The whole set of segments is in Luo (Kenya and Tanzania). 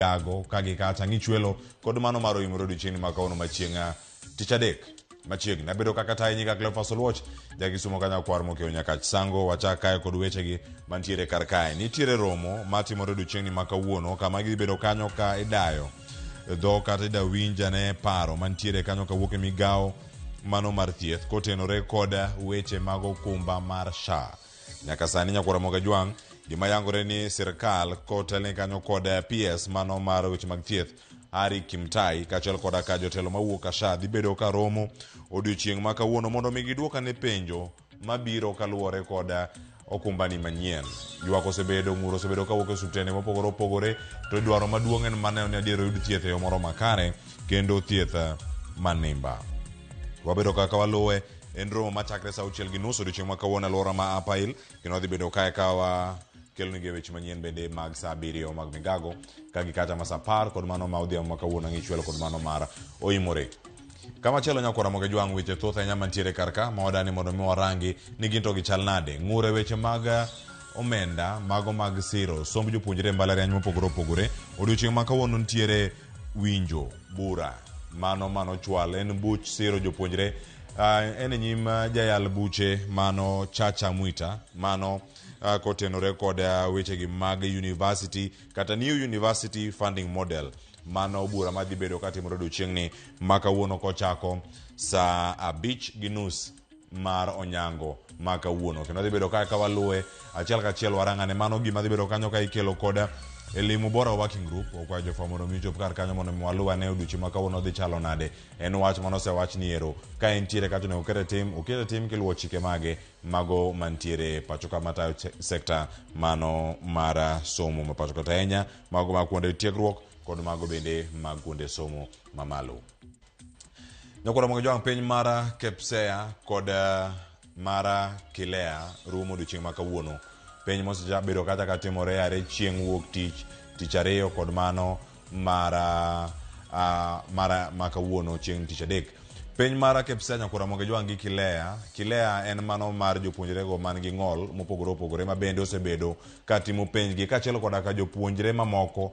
gago kagi kata ngichwelo kod mano maro imoro dichini makaono machienga tich adek machiegni nabedo kaka tayi nyika Cleophas Oluoch jagisumo kanya kwar mokeo nyaka sango wachaka kod wechegi mantiere kar kae. Nitiere romo matimore odiochiengni makawuono kama gibedo kanyo ka idayo dho kata ida winja ne paro mantiere kanyo kawuok e migao mano mar thieth kotenore kod weche mag okumba mar SHA. Nyaka sani nyakwara moga jwang' gima yangore ni sirkal kotelne kanyo kod PS mano mar weche mag thieth Ari Kimtai kachel koda ka jotelo mawuok ka SHA dhibedo ka romo odiochieng' ma kawuono mondo mi giduoka ne penjo mabiro kaluwore koda okumbani manyien. Ywak osebedo, ng'ur osebedo kawuok e osuptende mopogore opogore, to dwaro maduong' en mane ni adier oyud thieth e yo moro makare kendo thieth manimba. Wabedo kaka waluwe en romo machakre sa 6:30 odiochieng' ma kawuono alwora ma Apail kendo wadhibedo kae ka kelonigi weche manyien bende mag sa 7 mag migago kagi kata ma sa 10 kod mano ma odhiambo ma kawuono ng'ichwelo kod mano mar oimore. Kama chelo nyakwara moga jwang' weche thoth ahinya mantiere karka ma wadani mondo mi warangi ni ginto gichal nade. Ng'ure weche mag omenda mago mag siro somb jopuonjre mbalariany mopogore opogore odiochieng' ma kawuono nitiere winjo bura mano chwal en buch siro jopuonjre en nyim jayal buche mano Chacha Mwita mano kotenore kod wechegi mag university kata new university funding model mano bura madhi bedo katimore odiochieng'ni makawuono kochako sa 5:30 mar onyango makawuono kendo dhi bedo ka waluwe achiel kachiel warangane mano gima dhi bedo kanyo ka ikelo kod elimu bora working group okwa jofwambo mondo mi chop kar kanyo mondo mi waluwa ne odiochieng' makawuono dhi chalo nade. En wach manosewach ni ero ka entiere kata ne okete tim kiluwo chike mage mago mantiere pacho ka matayo sekta mano mar somo ma pacho kata enya mago ma kuonde tiegruok kod mago bende mag kuonde somo mamalo. Nyakwara moga jwang' piny mara Kepsea kod mara Kilea rumo odiochieng' makawuono. Penj mosebedo kata katimore are chieng' wuok tich ariyo kod mano mara makawuono chieng' tich adek. Penj mara Kepsea nyakwara moga jwang' gi Kilea en mano mar jopuonjre go man gi ng'ol mopogore opogore ma bende osebedo katimo penjgi kaachiel koda ka jopuonjre moko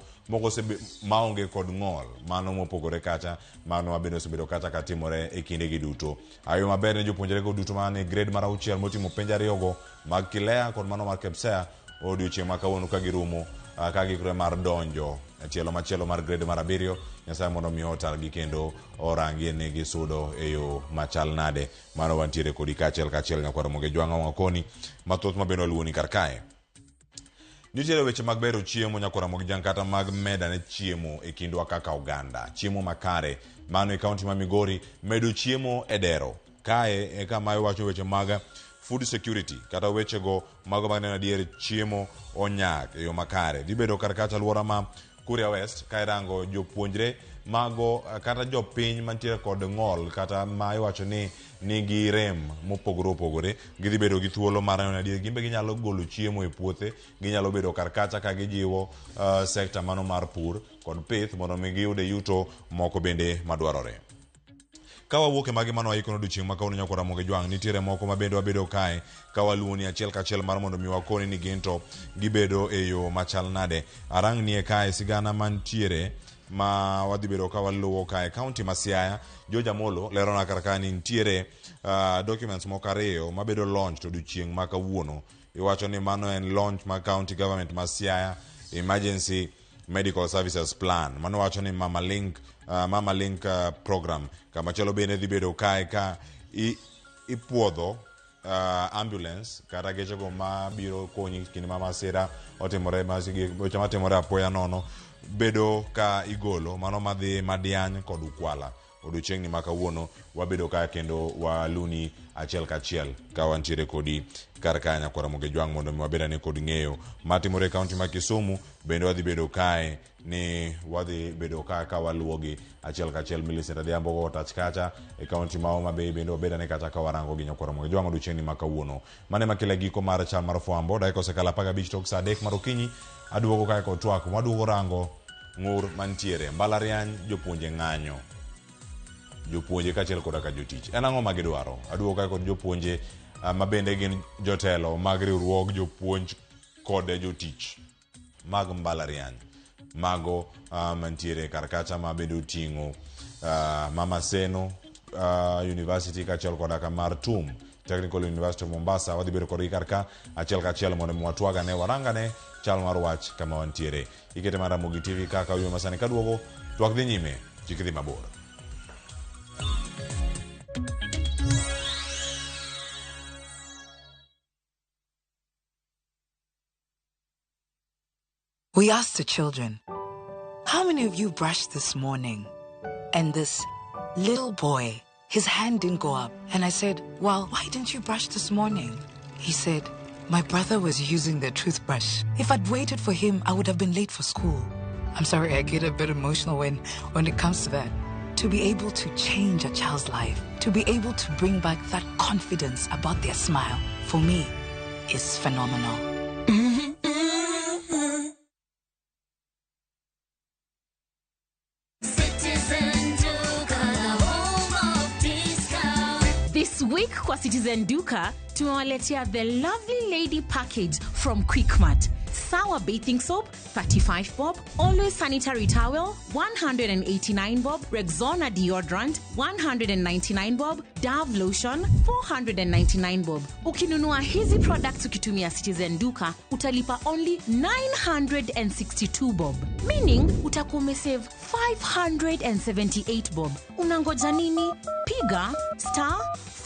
maonge kod ng'ol mano mopogore kata mano ma bende osebedo kata katimore e kinde gi duto. Ayo maber ne jopuonjre go duto man e grade mar 6 motimo penj ariyo go mag Kilea kod mano mar Kepsea odiochieng' ma kawuono ka girumo ka gikre mar donjo tielo machielo mar grade mar 7. Nyasaye mondo mi otargi kendo orangi ne gisudo e yo machal nade mano wantiere kodi kachiel nyakwara moga jwang' wakoni mathoth mabendo aluoni kar kae. Nitiere weche mag bero chiemo nyakwara moga jwang' kata mag meda ne chiemo e kindwa kaka oganda chiemo makare mano e kaunti ma Migori medo chiemo e dero kae e kama iwacho weche mag food security kata weche go mago maneno adier chiemo onyak e yo makare dhi bedo kar kata alwora ma Kuria West ka irango jopuonjre mago kata jopiny mantiere kod ng'ol kata ma iwacho ni nigi rem mopogore opogore gidhi bedo gi thuolo mar neno adier gimbe ginyalo golo chiemo e puothe ginyalo bedo kar kacha ka gijiwo sekta mano mar pur kod pith mondo mi giyude yuto moko bende madwarore. Ka wawuok e magi mano waikono odiochieng' ma kawuono nyakwara moga jwang' nitiere moko ma bende wabedo kae ka waluoni achiel kachiel mar mondo mi wakoni ni ginto gibedo e yo machal nade. Arang' nie kae sigana mantiere ma wadhi bedo ka waluwo kae kaunti ma Siaya. George Amolo lerona kar ka ni nitiere documents moko ariyo mabedo launch to odiochieng' ma kawuono. Iwacho ni mano en launch ma county government ma Siaya emergency medical services plan mano wacho ni Mama Link program kama chelo bende dhi bedo kae ka ipuodho ambulance kata geche go ma biro konyi kinde ma masira otimore weche matimore apoya nono bedo ka igolo mano madhi Madiany kod Ukwala. Odiochieng'ni ma kawuono wabedo ka kendo waluni achiel kachiel ka wantiere kodi kar ka nyakwara moga jwang' mondo mi wabeda ne kod ng'eyo matimore e kaunti ma Kisumu bende wadhi bedo kae ni wadhi bedo ka waluwogi achiel kachiel. Millicent Adhiambo go tach kacha e kaunti ma Homa Bay bende wabeda ne kata ka warango gi nyakwara moga jwang' odiochieng'ni ma kawuono. Mane makila giko mar chal mar fwambo dakika osekalo 15 tok sa 3 mar okinyi aduogo kae kod twak waduogo rango ng'ur mantiere mbalariany jopuonje ng'anyo jopuonje kachiel koda ka jotich en ang'o ma gidwaro. Aduogo kae kod jopuonje ma bende gin jotelo mag riwruog jopuonj kod jotich mag mbalariany mago mantiere karkacha mabedo tingo Mama Seno University kachel koda kamar Tum Technical University of Mombasa wadhi bedo kod karka achiel kachiel mondo mwatwaga ne warangane chal mar wach kama wantiere ikete mar Ramogi TV kaka uyo masani kaduogo twak dhi nyime chikidhi mabor. We asked the children, how many of you brushed this morning? And this little boy, his hand didn't go up. And I said, well, why didn't you brush this morning? He said, my brother was using the toothbrush. If I'd waited for him, I would have been late for school. I'm sorry, I get a bit emotional when it comes to that. To be able to change a child's life, to be able to bring back that confidence about their smile, for me, is phenomenal. This week kwa Citizen Duka, tumewaletea the lovely lady package from Quickmart. Sour bathing soap, 35 bob. Always sanitary towel, 189 bob. Rexona deodorant, 199 bob. Dove lotion, 499 bob. Ukinunua hizi products ukitumia Citizen Duka, utalipa only 962 bob. Meaning, utakuwa umesave 578 bob. Unangoja nini? Piga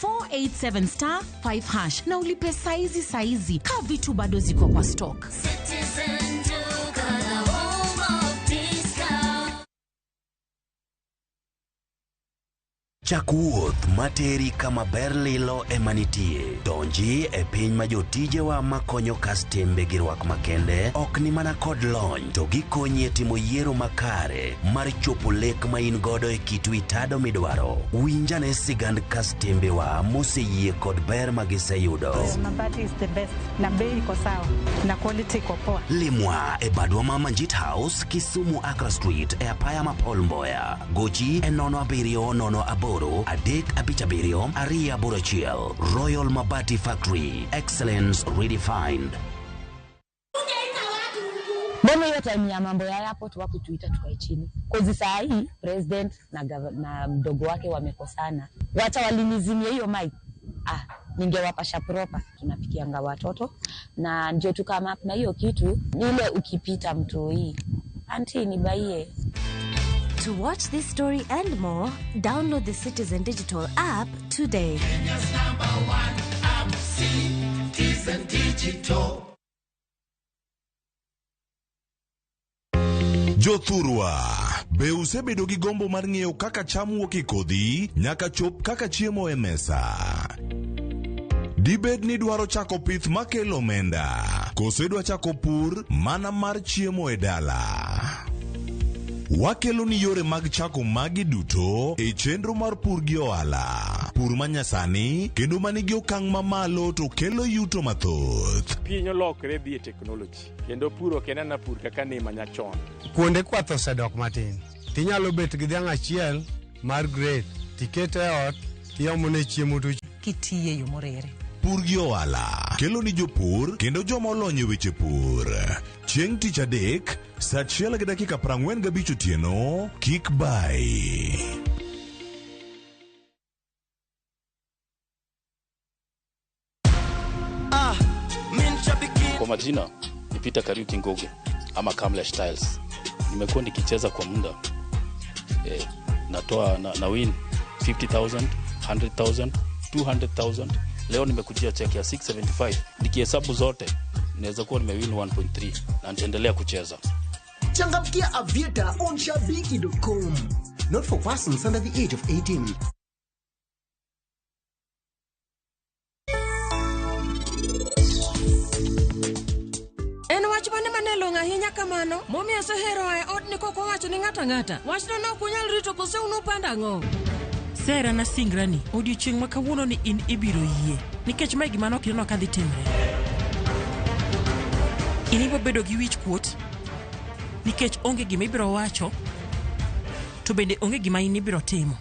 *487*5# na ulipe saizi ka vitu bado ziko kwa stock. Citizen Duka, the home of discount. Chakuoth materi kama berlilo emanitie. Donji e piny ma jotijewa makonyo kastembe gi rwak makende ok ni mana kod lony to gikonyi e timo yiero makare mar chopo lek ma in godo e kitu itado midwaro. Winjane sigand kastembewa moseyie kod ber ma giseyudo. Mabati is the best na bei iko sawa na quality iko poa. Limwa e badwa ma Manjit House, Kisumu Accra Street e apaya ma Paul Mboya. Gochi e 070 Adek Abichabirio, Aria Burachiel, Royal Mabati Factory, excellence redefined. Mbona hiyo time ya mambo ya airport wakutuita tukae chini. Kozi saa hii president na mdogo wake wamekosana. Wacha walinizimia hiyo mic. Ningewapasha proper. Tunapikianga watoto na ndio tukama na hiyo kitu ni ile ukipita mtu hii. Auntie nibaie. To watch this story and more, download the Citizen Digital app today. Kenya's #1 app, Citizen Digital. Jothurwa, be usebedo gi gombo mar ng'eyo kaka cham wuok e kodhi nyaka chop kaka chiemo e mesa. Dibed ni dwaro chako pith makelo omenda, koso idwa chako pur mana mar chiemo e dala. Wakelo ni yore mag chako magi duto e chenro mar pur gi ohala. Pur manyasani kendo manigi okang' mamalo to kelo yuto mathoth. Piny olokre dhi e technology kendo puro kenana pur kaka ne manyachon. Kuonde kwath osedok matin. Tinyalo bet gi dhiang' achiel mar grade tikete e ot tiomone chiemo to Kitiye yo morere. Pur gi ohala kelo ni jopur kendo joma olony e weche pur. Chieng' tich adek saa 1:45 otieno, kik bai. Kwa majina ni Peter Kariuki Ngoge ama Kamle Styles. Nimekuwa nikicheza kwa muda. Natoa na win 50,000, 100,000, 200,000. Leo nimekujia check ya 675. Nikihesabu zote naweza kuwa nimewin 1.3 na nitaendelea kucheza. Changamkia Aviator on shabiki.com. Not for persons under the age of 18. Longa hinya kamano momi asehero e od ni koko wacho ni ngata wachno no kunyal rito kose unu panda ngo Sera na singrani odiochieng' ma kawuono ni in ibiro yie nikech mai gima nok no kadhi timre. Inibo bedo gi wich kuot nikech onge gima ibiro wacho to bende onge gima in ibiro timo.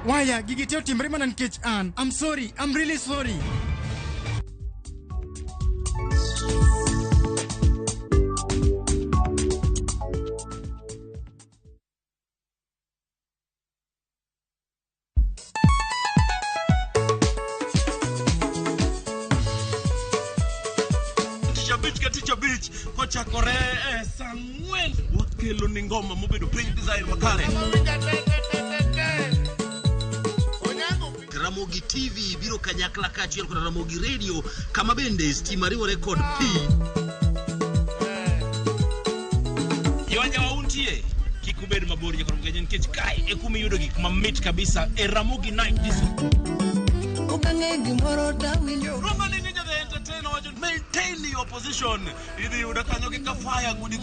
Waya gigi teo timre mana nikech an. I'm sorry, I'm really sorry. wach kochakore saa 4 wakelo ni ngoma mobedo piny design makare. Ramogi TV biro kanyakla kaachiel kod Ramogi Radio kama bende stima riwore kod pi. Yonja wauntie kikubed mabor jakoro mgenye nikech kai e kumi yudo gik mamit kabisa e Ramogi Night Disco. Okange gimoro dawinjo. Romani ninja the entertainer wajon maintain your position. Idhi yuda kanyo kika fire gudi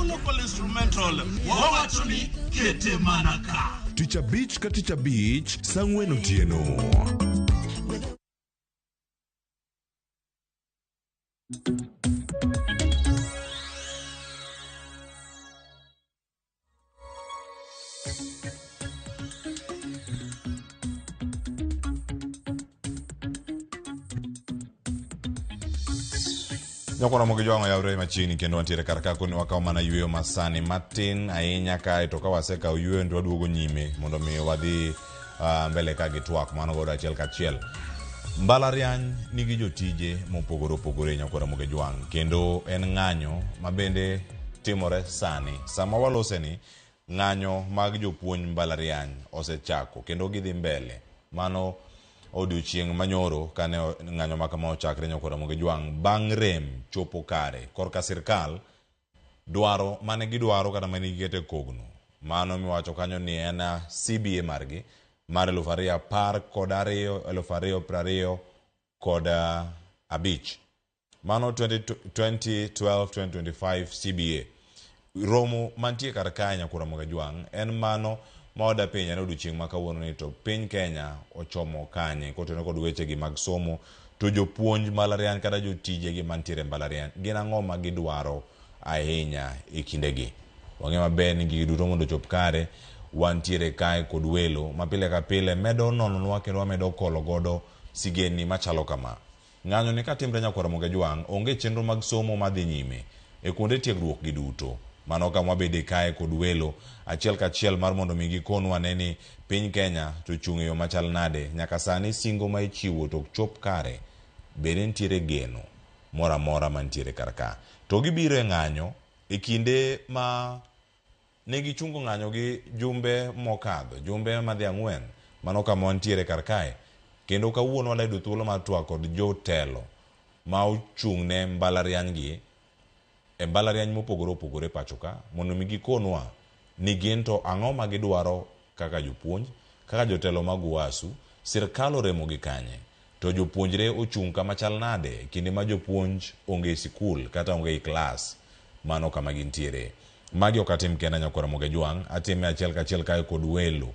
local instrumental. Wawachoni kete manaka. Ticha Beach ka Ticha Beach sang'wen otieno. Nyokora mogi joang yawre machini kendo wantiere karka koni wakaw mana yueyo masani matin ahinya kae to ka waseka yueyo ndo waduogo nyime mondo mi wadhi mbele ka gi twak mano godo achiel kachiel. Mbalariany nigi jotije mopogore opogore nyokora mogi joang kendo en ng'anyo mabende timore sani. Sama walose ni ng'anyo mag jopuonj mbalariany osechako kendo gidhi mbele. Mano odiochieng' manyoro kane ng'anyo makama ochakre nyokora mogi joang bang' rem chopo kare korka sirkal dwaro mane gidwaro kata mane gikete kogno mano miwacho kanyo ni en CBA margi mar 2012 kod abich mano 2012-2025 CBA romo mantie kar kae nyokora mogi joang en mano maoda piny en odiochieng' makawuono ni to piny Kenya ochomo kanye kotenore kod wechegi mag somo to jopuonj mbalariany kata jotije gi mantiere mbalariany gin ang'o ma gidwaro ahinya e kindegi. Wang'e maber ni gigi duto mondo chop kare wantiere kae kod welo mapile ka pile medo nononwa kendo wamedo kolo godo sigeni machalo kama. Ng'anyo ni katimre nyokora mogi joang onge chenro mag somo madhi nyime e kuonde tiegruok gi duto. Mano kama wabede kae kod welo achiel kachiel mar mondo mi gikonwa neni piny Kenya to chung' e yo machal nade nyaka sani singo ma ichiwo to chop kare bende ntiere geno mora mora mantiere karka to gibiro e ng'anyo e kinde ma ne gichungo ng'anyo gi jumbe mokadho jumbe madhi 4 mano kama wantiere karkae kendo kawuono walayudo thuolo mar twak kod jotelo ma ochung' ne mbalariany gi e mbalariany mopogore opogore pachoka mondo mi gikonwa ni gin to ang'o ma gidwaro kaka jopuonj kaka jotelo mag UASU sirkal oremo gi kanye to jopuonjre ochung' kama chal nade kinde ma jopuonj onge sikul kata onge i klas mano kama gintiere. Magi ok atim kenda nyokora mogi joang atime achiel kachiel kae kod welo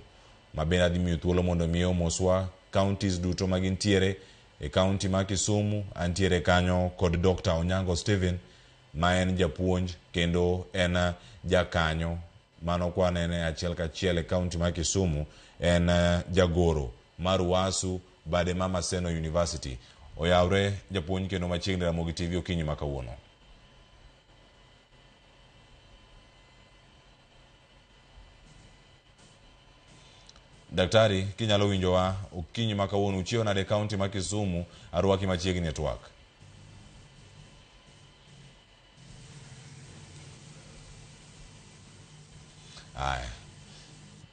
mabende adhi miyo thuolo mondo mi omoswa counties duto ma gintiere e county ma Kisumu antiere kanyo kod Dr. Onyango Stephen ma en japuonj kendo en jakanyo mano kwanene achiel kachiel e county ma Kisumu en jagoro mar UASU bade Mama Seno University oyawre japuonj kendo machiegni Ramogi TV okinyi makawuono. Daktari kinyalo winjowa okinyi makawuono uchiew nade county ma Kisumu arwaki machiegni e twak. Aya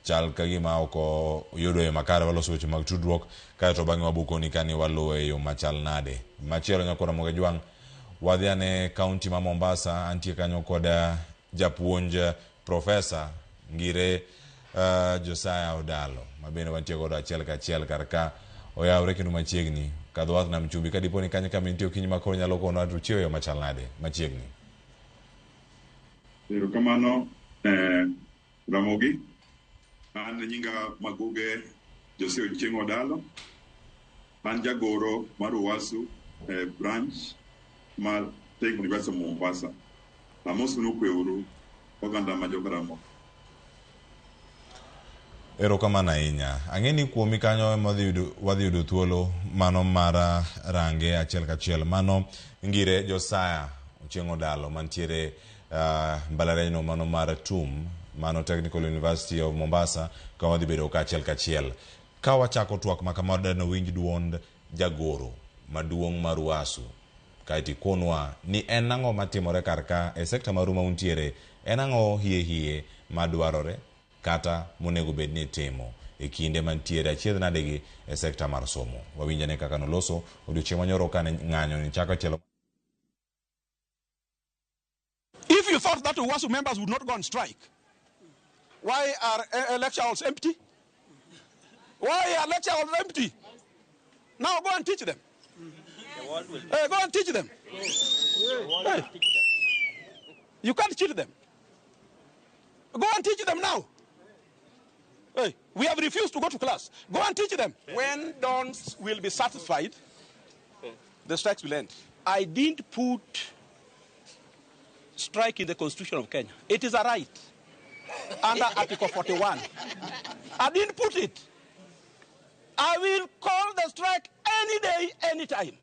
chal ka gima oko yudo e makare waloso weche mag tudruok kae to bang'e wabukoni kani waluwo e yo machal nade. Machielo nyokora mogi joang wadhi ane county ma Mombasa antie kanyo kod japuonj profesa ngire Josiah Odalo mabende wantie godo achiel kachiel karka oyawre kendo machiegni kadho wath nam chumbi kadiponi kanye kama nitie okinyi makoro nyalo kono to chiew yo machal nade machiegni. Erokamano Ramogi, an nyinga Maguge Jose Ochieng' Odalo, an jagoro mar UASU branch mar Tech University of Mombasa. Amosunu kweuru oganda ma Jogaramogi. Erokamano ahinya. Ang'eni kuomi kanyo wadhi yudo thuolo mano mar range achiel kachiel mano ngire Josiah Ochieng' Odalo mantiere mbalariany no mano mar TUM mano Technical University of Mombasa ka wadhi bedo kachiel kachiel ka wachako twak makama dano winj duond jagoro maduong' mar UASU kaiti konwa ni en ang'o matimore karka e sekta maru mauntiere, en ang'o hie madwarore kata monego bed ni timo e kinde mantiere achiedh nadegi e sekta mar somo. Wawinjane kaka noloso odiochieng' manyoro ka ng'anyo ni chako tielo. If you thought that UWASU members would not go on strike, why are lecture halls empty? Why are lecture halls empty? Now go and teach them. Hey, go and teach them. Hey. You can't cheat them. Go and teach them now. Hey, we have refused to go to class. Go and teach them. When dons will be satisfied, the strikes will end. I didn't put strike in the Constitution of Kenya. It is a right under Article 41. I didn't put it. I will call the strike any day, anytime.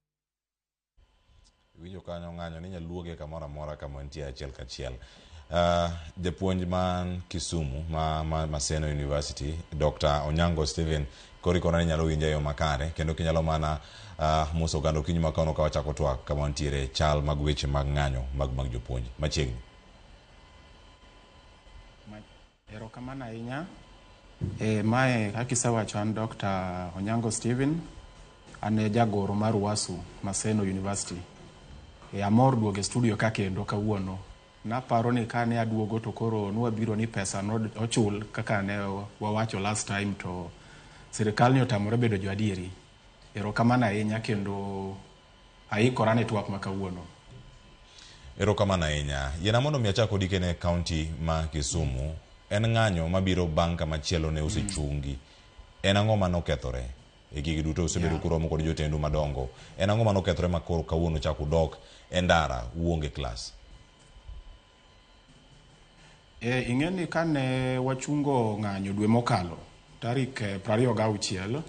Winjo kanyo ng'anyo ni nyaluoge kamora mora kama ntie achiel kachiel. Japuonj man Kisumu Maseno University, Dr. Onyango Stephen, korikona ni nyalo winja yo makare kendo kinyalo mana muso gando kinyi makano ka wachako twak kama ntiere chal mag weche mag ng'anyo mag jopuonj machiegni. Erokamano ahinya. Mae kakisewacho an Dr. Onyango Stephen, ane jagoro mar UWASU Maseno University. Amor duoge studio kakendo kawuono. Naparo ni kane aduogo to koro nwabiro ni pesa no ochul kaka ne wawacho last time to sirikal ni otamore bedo jo adieri. Erokamano ahinya kendo aikora ne twak ma kawuono. Erokamano ahinya. Yena mondo miachako dikene county ma Kisumu, en ng'anyo mabiro banka machielo ne usechungi. En ang'o manokethore e gigi duto usebedo kuromo kod jotendu madongo. En ang'o manokethore makoro kawuono chako dok endara uonge class. Ing'eni kane wachungo ng'anyo dwe mokalo tarik 26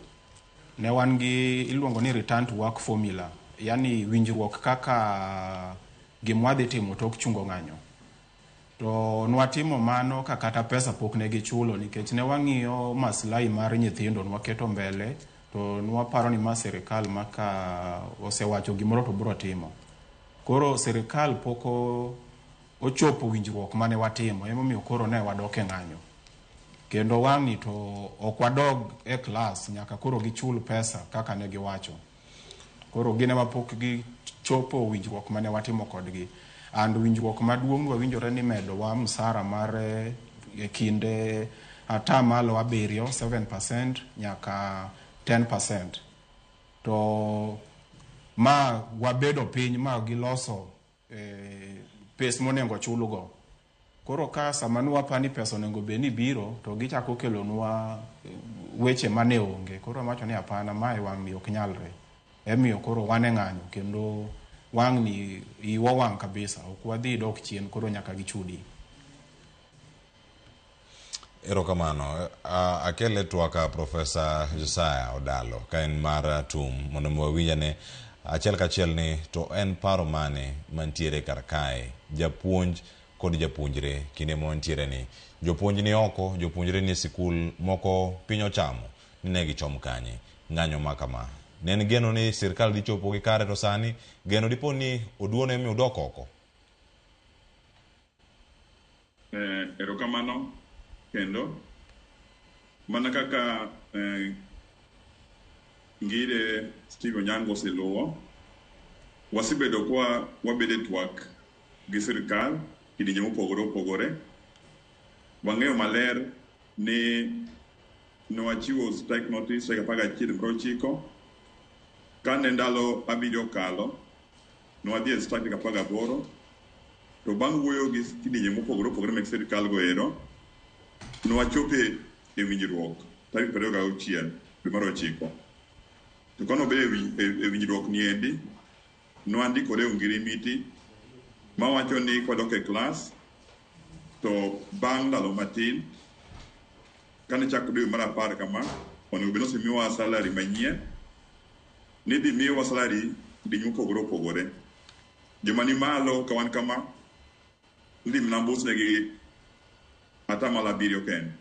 ne wan gi iluongo ni return to work formula, yani winjruok kaka gimwadhi timo tok chungo ng'anyo. To nwatimo mano kata pesa pok ne gichulo nikech ne wang'iyo maslahi mar nyithindo nwaketo mbele to nwaparo ni ma sirikal maka osewacho gimoro to biro timo. Koro sirikal poko ochopo winjruok mane watimo, emomiyo koro ne wadoke ng'anyo. Kendo wang'i to ok wadog e klas nyaka koro gichul pesa kaka ne giwacho. Koro gine mapok gichopo winjruok mane watimo kodgi. And winjruok maduong' wawinjore ni medo wa msara mar kinde atamalo 7% nyaka 10%. To ma wabedo piny ma giloso pes monengo chulugo. Koro ka sama nwapani pesa onengo be ni biro to gichako kelonwa weche mane onge. Koro macho ni hapana, mae wang' ok nyalre. Emiyo koro wane ng'anyo kendo wang' ni iwa wang' kabisa, ok wadhi dok chien koro nyaka gichudi. Erokamano. Akele twaka Professor Josiah Odalo ka en mar TUM mondo mwawinjane achiel kachiel ni to en paro mane mantiere karkae japuonj kod japuonjre kinde mantiere ni jopuonj ni oko, jopuonjre ni sikul moko piny ochamo ni ne gichom kanye ng'anyo makama. Nen geno ni sirikal dhi chopo gi kare to sani geno dipo ni oduone mi udok oko. Erokamano kendo mana kaka ngire Steve Onyango seluwo wasibedo kwa wabede twak gi sirikal kidinye mopogore wang'eyo maler ni nowachiwo strike notice tarik 11 kane ndalo abiriyo kalo nwadhi e strike tarik 18 to bang' wuoyo gi kidinye mopogore mek sirikal goero nowachope e winjruok tarik 26 dwe mar 9. To kono be e winjruok ni endi nwandikore ungirimiti mawacho ni kodok e klas to bang' ndalo matin kane chako dwe mar 10 kama onego bed nosemiwa salary manyien ni dhi miwa salary kidinye mopogore joma ni malo ka wan kama ndhi mnambusnegi atamalo 7 kende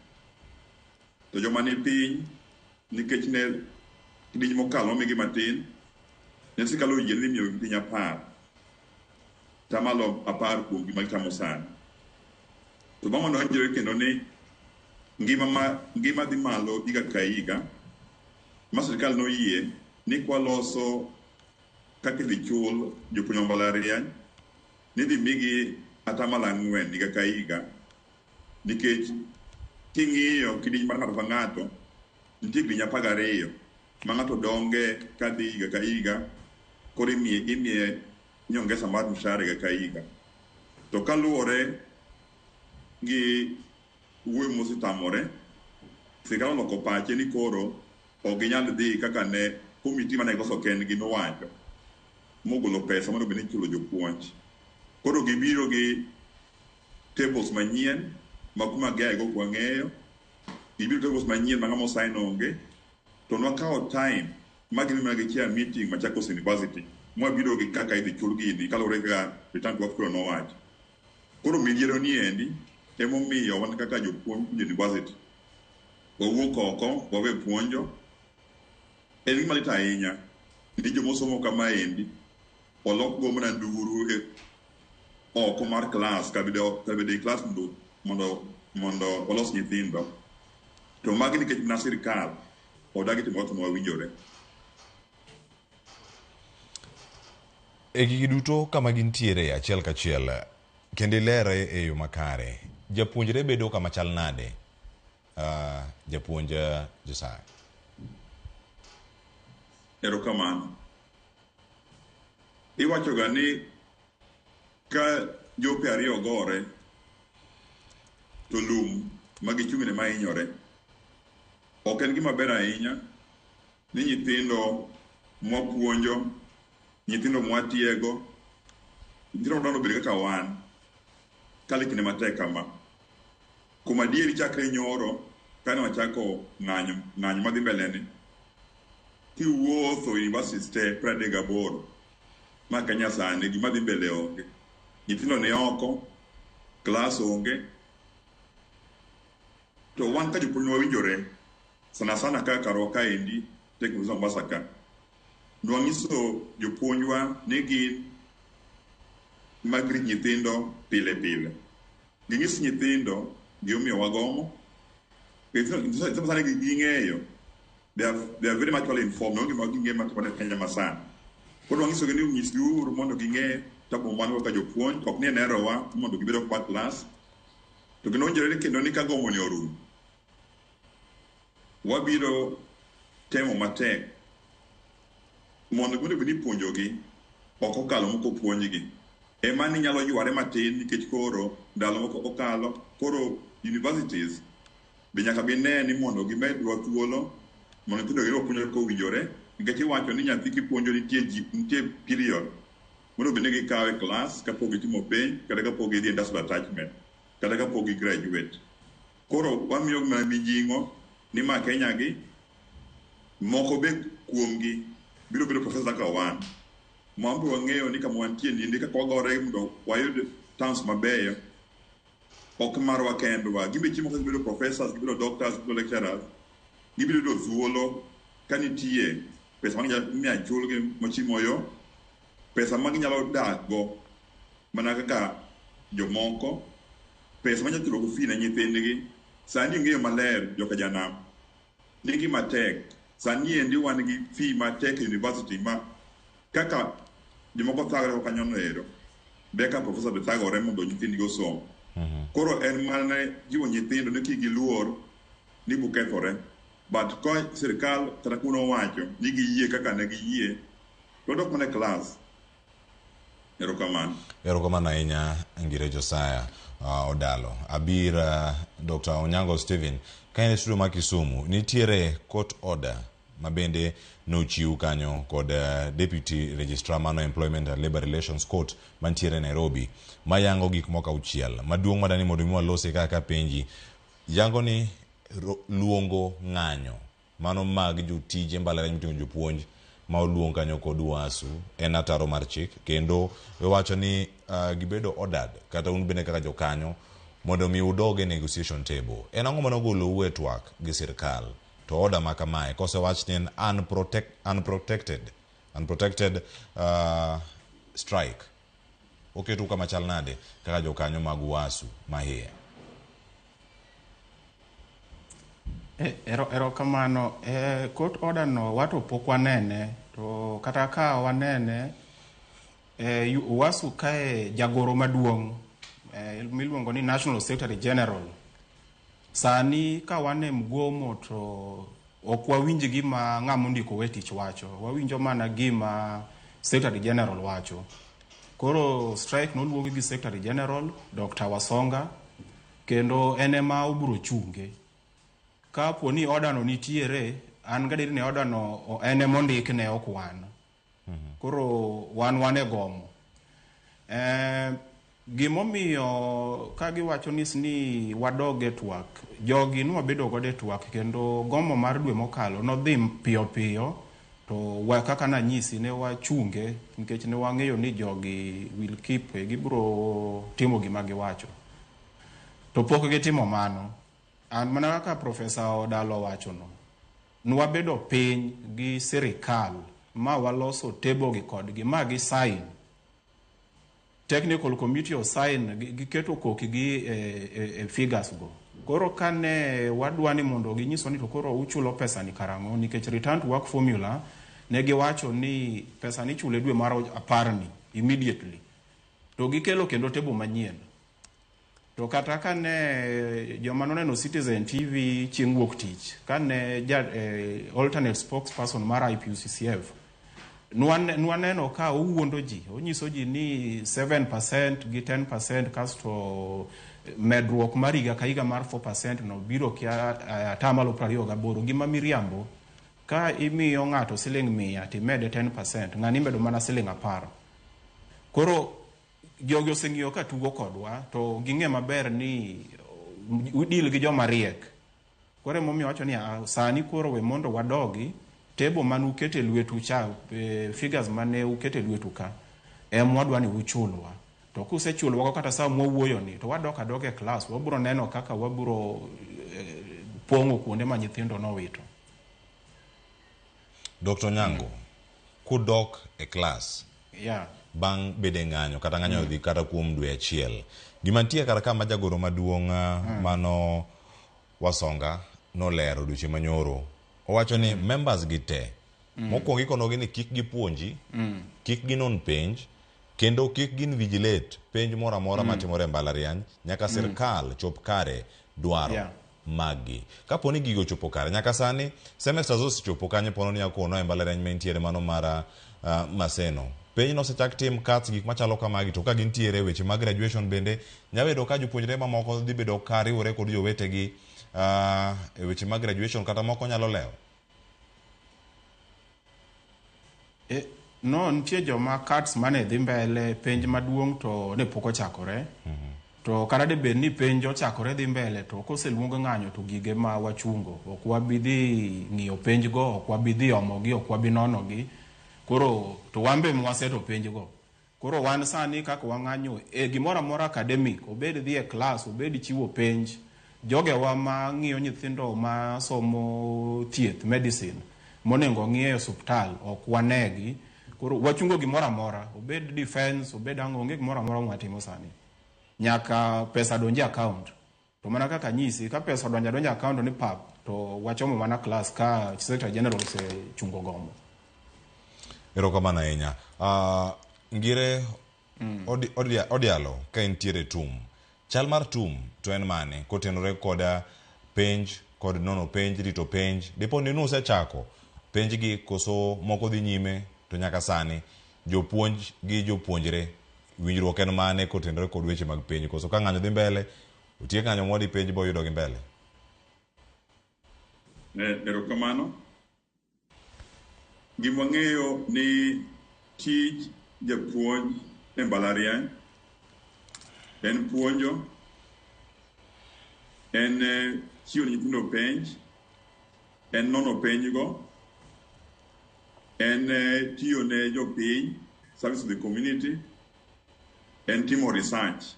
to joma ni piny nikech ne kidinye mokalo migi matin ne sikalo yien ni miyo piny 10 tamalo apar kuom gima gitamo sani. To bang' donjore kendo ni ngima dhi malo higa ka higa, ma sirkal noyie ni kwaloso kaka idhi chul jopuonj mbalariany ni dhi migi 4% higa ka higa, nikech king'iyo kidieny mar ng'ato ka ng'ato nitie kidieny 12 ma ng'ato donge kadhi higa ka higa, koro imiye nyongesa mar mshahara higa ka higa. To kaluwore gi wuoyo mosetamore, sirkal oloko pache ni koro ok ginyal dhi kaka ne komiti mane goso kendgi nowacho mogolo pesa mondo bende chulo jopuonj. Koro gibiro gi tables manyien ma kuma giago kwa ng'eyo, gibiro tables manyien ma ng'ama osign onge, to nwakawo time ma gidhi mana gichia meeting Machakos University mwabiro gi kaka idhi chul gini kaluwore ga return to work koro nowacho. Koro midhiero ni endi emomiyo wan kaka jopuonj university wawuok oko wawe puonjo. En gima lit ahinya ni jomosomo kama endi olok go mana nduru oko mar klas kabede klas mondo olos nyithindo, to magi nikech na sirkal odagi timo gima owinjore. E gigi duto kama gintiere achiel kachiel kendo lere e yo makare, japuonjre bedo kama chal nade? Japuonj Josiah. Erokamano. Iwacho ga ni ka jope ariyo gore to lum magichung'ne mahinyore, ok en gima ber ahinya ni nyithindo mwapuonjo, nyithindo mwatiego, nyithindo mdono bed kaka wan kalikne matek kama. Kuom adieri chakre nyoro kane wachako ng'anyo madhi mbeleni, kiwuotho universities te 38 maka nyasani gima dhi mbele onge, nyithindo ne oko, klas onge. To wan ka jopuonj wawinjore sana ka karo ka endi teknolojia Mombasa ka, nwang'iso jopuonjwa ni gin magri nyithindo pile. Ging'is nyithindo gimomiyo wagomo. Sani ging'eyo, they are very much well informed, no gima ging'e matipone Kenya masana. Koro wang'iso gi ni unyisgi uru mondo ging'e tapo mano kaka jopuonj, ok ni enerowa mondo gibedo kwa klas. To ginonjore kendo ni kagomo ni orum, wabiro temo matek mondo bini puonjogi ok okalo moko puonjgi. Ema ni nyalo yware matin nikech koro ndalo moko okalo, koro universities be nyaka bine ni mondo gimedwa thuolo mondo nyithindo giro puonjore kowinjore, nikech iwacho ni nyathi kipuonjo nitie period mondo bende gikawe klas kapok gitimo penj kata kapok gidhi industrial attachment kata kapok gi graduate. Koro wamiyo mana mijing'o ni ma Kenya gi moko be kuomgi biro bedo professor ka wan. Mwambo wang'eyo ni kama wantie nindi kaka wagore mondo wayud towns mabeyo, ok marwa kendwa. Gimbe chimo kaka gibedo professors, gibedo doctors, gibedo lecturers, gibedo thuolo ka nitie pesa maginyalo chulgi mochimo yo, pesa maginyalo dakgo mana kaka jomoko, pesa maginyalo chulo go fee ne nyithindgi. Sani ing'eyo maler joka janam ni gima tek. Sani endi wan gi fee matek e university ma kaka jomoko thagore kanyo noero beka professor be thagore mondo nyithindgi osom. Koro en mana jiwo nyithindo ni kik giluor ni bukethore, but ko sirkal kata kuno wacho ni giyie kaka ne giyie to dok mana klas. Erokamano ahinya ngire Josiah Odalo. Abir Dr. Onyango Stephen, ka en studio ma Kisumu nitiere court order mabende nochiw kanyo kod Deputy Registrar Mano Employment and Labor Relations Court mantiere Nairobi, mayango gik moko auchiel. Maduong' madani mondo mi walose kaka penji yango ni luongo ng'anyo mano mag jotije mbalariany miting'o jopuonj ma oluong kanyo kod wasu en ataro mar chik, kendo wacho ni gibedo ordered kata un bende kaka jokanyo mondo mi udoge negotiation table. En ang'o manogolo uwe twak gi sirkal to order ma kamae kosewach ni en unprotected strike oketu kama chal nade kaka jokanyo mag UASU mahie. Ero kamano, court order no wato pok wanene, to kata ka wanene, UASU kae jagoro maduong', miluongo ni National Secretary General. Sani ka wane mgomo to ok wawinj gima ng'ama ndiko we tich wacho, wawinjo mana gima Secretary General wacho. Koro strike noluongi gi Secretary General Dr. Wasonga, kendo enema obiro chunge. Ka po ni order no nitiere, an gadieri ni order no ene mondik ne ok wan. Koro wan e gomo. Gimomiyo ka giwacho ni wadog e twak, jogi nwabedo godo e twak, kendo gomo mar dwe mokalo nodhi piyo piyo, to kaka nanyisi ne wachunge nikech ne wang'eyo ni jogi will keep, gibiro timo gima giwacho. To pok gitimo mano. An mana kaka Profesa Odalo wacho no, nwabedo piny gi sirikal ma waloso table gi kodgi ma gi sign, technical committee o sign, giketo koki gi figures go. Koro kane wadwani mondo ginyiso ni to koro uchulo pesa ni karango, nikech return to work formula ne giwacho ni pesa ni chule dwe mar 10 immediately, to gikelo kendo table manyien. To kata kane joma noneno Citizen TV chieng' wuok tich, kane alternate spokesperson mar IPUCCF nwaneno ka owuondo ji, onyiso ji ni 7% gi 10% kasto medruok mar higa ka higa mar 4% no biro kia atamalo 28, gima miriambo. Ka imiyo ng'ato $100 timede 10%, ng'ani medo mana $10. Koro jogi oseng'iyo ka tugo kodwa, to ging'e maber ni udil gi joma riek. Koro emomiyo wacho ni sani koro we mondo wadogi table mane ukete lwetu cha, figures mane ukete lwetu ka, mwadwa ni uchulwa. To kusechulwa kata saa mwawuoyo ni, to wadok adoka e class, waburo neno kaka waburo pongo kuonde ma nyithindo nowito. Dr. Nyango, kudok e class, bang' bede ng'anyo, kata ng'anyo dhi kata kuom dwe achiel, gimantie kar ka majagoro maduong' mano Wasonga nolero duche manyoro, owacho ni members gi te mokwongo ikonogi ni kik gipuonji, kik ginon penj, kendo kik gin vigilate penj moro amora matimore mbalariany, nyaka sirkal chop kare dwaro magi. Kapo ni gigo chopo kare, nyaka sani semesters osechopo kanyo pono ni akono e mbalariany mentiere mano mara Maseno. Penj no sechak tim cuts gik machalo kamagi, to ka gintiere weche mag graduation bende nyabedo ka jopuonjre mamoko dhi bedo ka riwore kod jowetegi e weche mag graduation kata moko nyalo lewo. No, nitie joma cuts mane dhi mbele, penj maduong' to ne pok ochakore. To kata de bed ni penj ochakore dhi mbele, to koseluong ng'anyo to gige ma wachungo, ok wabidhi ng'iyo penj go, ok wabidhi omogi, ok wabi nono gi. Koro to wambe mwaseto penj go. Koro wan sani kaka wang'anyo gimoro amora academic, obed dhi e class, obed chiwo penj, joge wa ma ng'iyo nyithindo ma somo thieth, medicine, monengo ng'iyo e hospital, ok wanegi. Koro wachungo gimoro amora, obed defense, obed ang'onge gimoro amora mwatimo sani, nyaka pesa donje account. To mana kaka nyisi, ka pesa donja account ni pap, to wachomo mana class ka Secretary General se chungo gomo. Erokamano ahinya. Ngire odialo ka entiere tum. Chal mar tum to en mane kotenore koda penj kod nono penj, rito penj. Dipo ni nusechako penj gi koso moko dhi nyime, to nyaka sani jopuonj gi jopuonjre winjruok en mane kotenore kod weche mag penj, koso ka ng'anyo dhi mbele, utie ng'anyo mwadi penj bo yudo gi mbele. Erokamano. Gima ng'eyo ni tij japuonj e mbalariany en puonjo, en chiwo nyithindo penj, en nono penj go, en tiyo ne jopiny, service to the community, en timo research.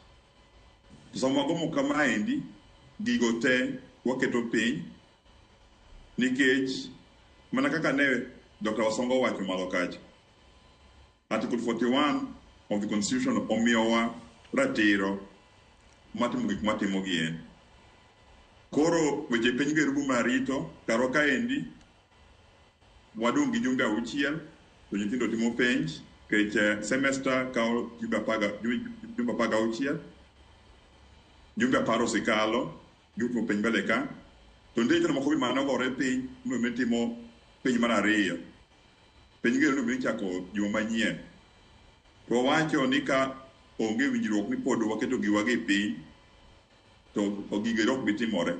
To sama wagomo kamaendi, gigo te waketo piny, nikech mana kaka ne Dr. Wasonga wacho malo kacha, Article 41 of the Constitution omiyowa ratiro matimo gik matimo gien. Koro weche piny gerubu marito karo kaendi wadong' gi jumbe 6 to nyithindo timo penj kech semester kao jumbe 16 jumbe 10 osekalo gitimo penj mbele ka to ndiko moko bi manogore piny timo penj mar ariyo penj gerubu bi chako juma manyien to wacho ni ka onge winjruok ni pod waketo giwagi piny to ogige ok bitimore.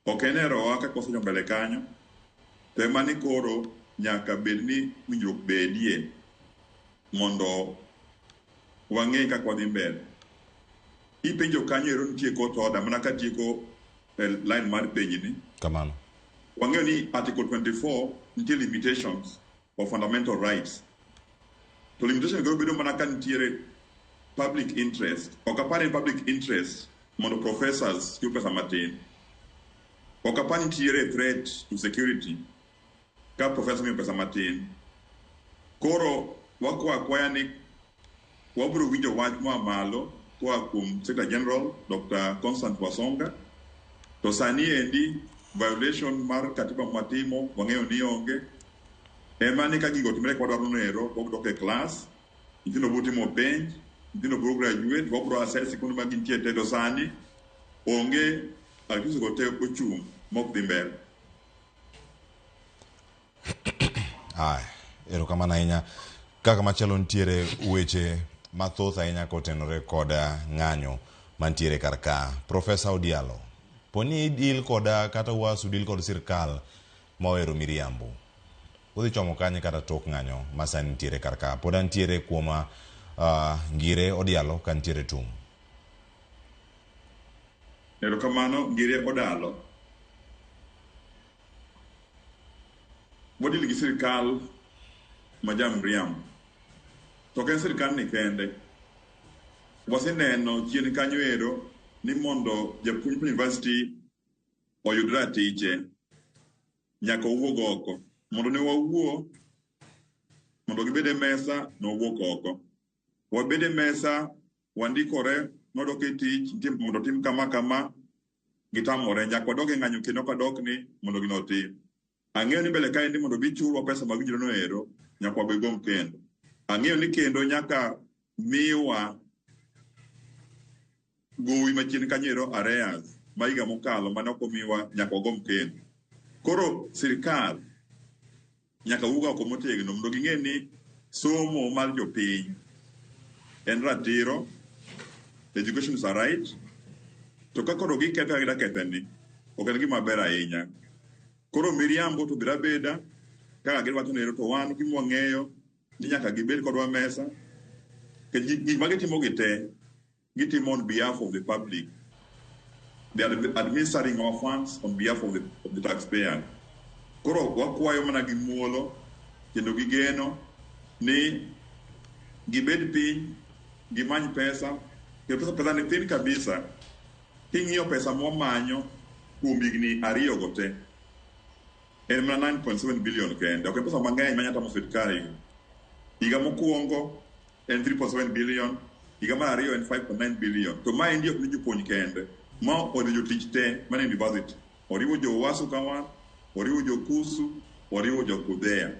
Ok enero waka kosenyo mbele kanyo. To mani koro nyaka bed ni winjruok bedie mondo wang'e kaka wadhi mbele. Ipenjo kanyo ero nitie court order mana ka tieko line mar penjni. Kamano. Wang'eyo ni Article 24 nitie limitations of fundamental rights. To limitation go bedo mana ka nitiere public interest. Ok apare public interest mondo professors tiyo pesa matin. Ok apare nitiere threat to security ka professor miyo pesa matin. Koro wakwaya ni wabiro winjo wach malo koa kuom Secretary General Dr. Constant Wasonga. To sani endi violation mar katiba matimo wang'eyo ni onge. Ema ni ka gigo timre kwa dwaro nero wabiro ke class nyithindo biro timo penj nyithindo biro graduate wabiro assess kuonde ma gintie tedo sani onge akisi gote ochung' mok dhi mbele. Erokamano ahinya. Kaka machielo nitiere weche mathoth ahinya kotenore koda ng'anyo mantiere kar ka. Profesa Odialo, poni idil koda kata wasu dil kod sirkal mawero miriambo. Udhi chomo kanye kata tok ng'anyo masani nitiere kar ka. Poda nitiere kuoma Ngire Odialo ka nitiere tum. Erokamano Ngire Odalo. Wadil gi sirkal majam riam. To ken sirkal ni kende. Waseneno chien kanyo ero ni mondo japuonj university oyud ratiche nyaka owuog oko. Mondo ne wawuo mondo gibede mesa no wuok oko. Wabede mesa wandikore nodok e tich mondo tim kama gitamore nyaka wadok e ng'anyo kendo kadok ni mondo ginotim. Ang'eyo ni mbele kaendi mondo bichulwa pesa mag winjruok no ero nyaka wabegom kendo. Ang'eyo ni kendo nyaka miwa gowi machien kanyero areas ma higa mokalo mane ok omiwa nyaka wagom kendo. Koro sirkal nyaka wuga oko motegno mondo ging'e ni somo mar jopiny en ratiro, education is a right, to ka koro giketho agida ketheni ok en gima ber ahinya. Koro miriambo to bira beda kaka giwacho nero to wan gima wang'eyo ni nyaka gibed kodwa mesa gik ma gitimo gite gitimo on behalf of the public. They are administering our funds on behalf of the taxpayer. Koro wakwayo mana gi muolo kendo gi geno ni gibed piny gimany pesa kendo pesa ni thin kabisa. King'iyo pesa mwamanyo kuom higni 2 go te en mana 9.7 billion kende. Ok pesa mang'eny manyata mo sirkal. Higa mokwongo en 3.7 billion, higa mar ariyo en 5.9 billion. To ma endi ok ni jopuonj kende, ma oriwo jotich te mana university. Oriwo jo Wasu kawan, oriwo jo Kusu, oriwo jo Kudhea.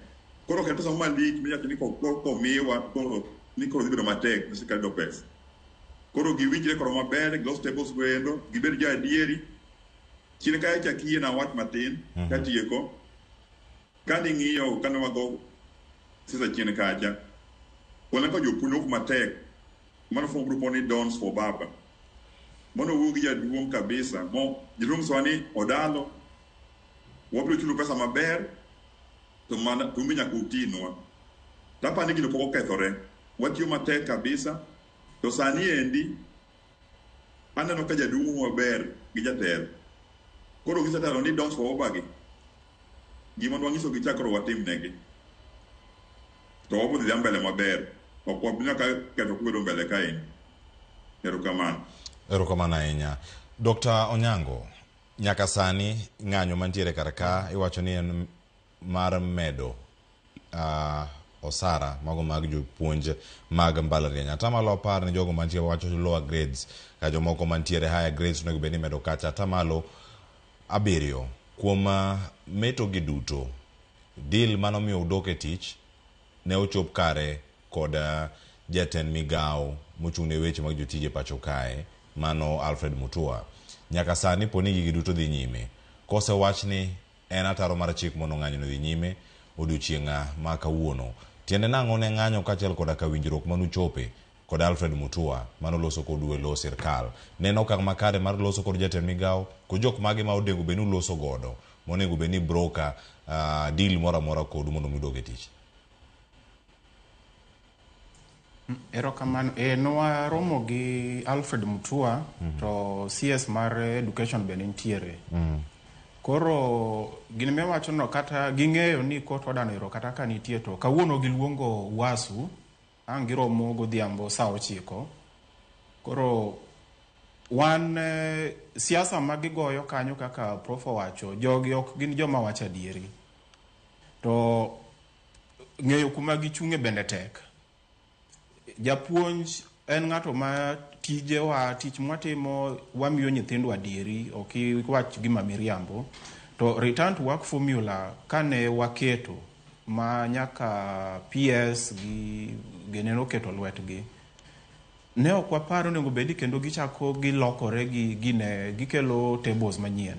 Koro kendo pesa malich minyalo ni komiwa koro ni koro dhibedo matek ni sirkal do pesa. Koro giwinjre koro maber, gilos tables goendo, gibed jo adieri. Chine kae chakie na wach matin, katieko. Kani ng'iyo kane wago sisa chine kacha. Wala ka jopuonj ok matek. Mano from group ni Dons for Baba. Mono wugi jaduong' kabisa. Jaduong' swani Odalo. Wabiro chulo pesa maber. To mana tumbi nyaka utinwa. Tapa ni gino poko kethore. Watiyo matek kabisa. To sani endi aneno ka jaduong' maber gi jatelo. Koro gisetelo ni Dons for Baba gi. Gima nwangiso gichakoro watim negi. To wabudhi ya mbele maber. Ok wabina ka keto kubedo mbele kain. Erokamano. Erokamano ahinya. Dr. Onyango, nyaka sani ng'anyo mantiere kar ka iwacho ni en mar medo osara mago mag jopuonj mag mbalariany. Atamalo 10 ni jogo mantie wacho lower grades ka jomoko mantiere higher grades onego bed ni medo kacha. Atamalo 7 kuom meto gi duto deal manomiyo udok e tich ne ochop kare kod jatend migao mochung'ne weche mag jotije pacho kae mano Alfred Mutua. Nyaka sani poni gigi duto dhi nyime. Kose wach ni en ataro mar chik mondo ng'anyo dhi nyime odiochieng' ma kawuono. Tiende nang'o ne ng'anyo kaachiel koda ka winjruok manuchope kod Alfred Mutua manoloso kod welo sirkal. Neno okang' makare mar loso kod jatend migao ko jok mage ma onego bed ni loso godo monego bed ni broker deal moro amora kodu mondo mudog e tich. Erokamano. Nowa romo gi Alfred Mutua to CS mar education be nitiere. Koro gini mewacho no kata ging'eyo ni kot odanero kata ka nitie to kawuono giluongo Wasu ang' giromo godhiambo saa 9. Koro wan siasa magigoyo kanyo kaka Prof owacho jogi ok gin joma wacho adieri. To ng'eyo kuma gichung'e bende tek. Japuonj en ng'ato ma tich mwatimo wamiyo nyithindwa adieri, ok wach gima miriambo. To return to work formula kane waketo ma nyaka PS gi geneno keto lwetgi, ne ok waparo nego bedi kendo gichako gilokore gi gine gikelo tables manyien.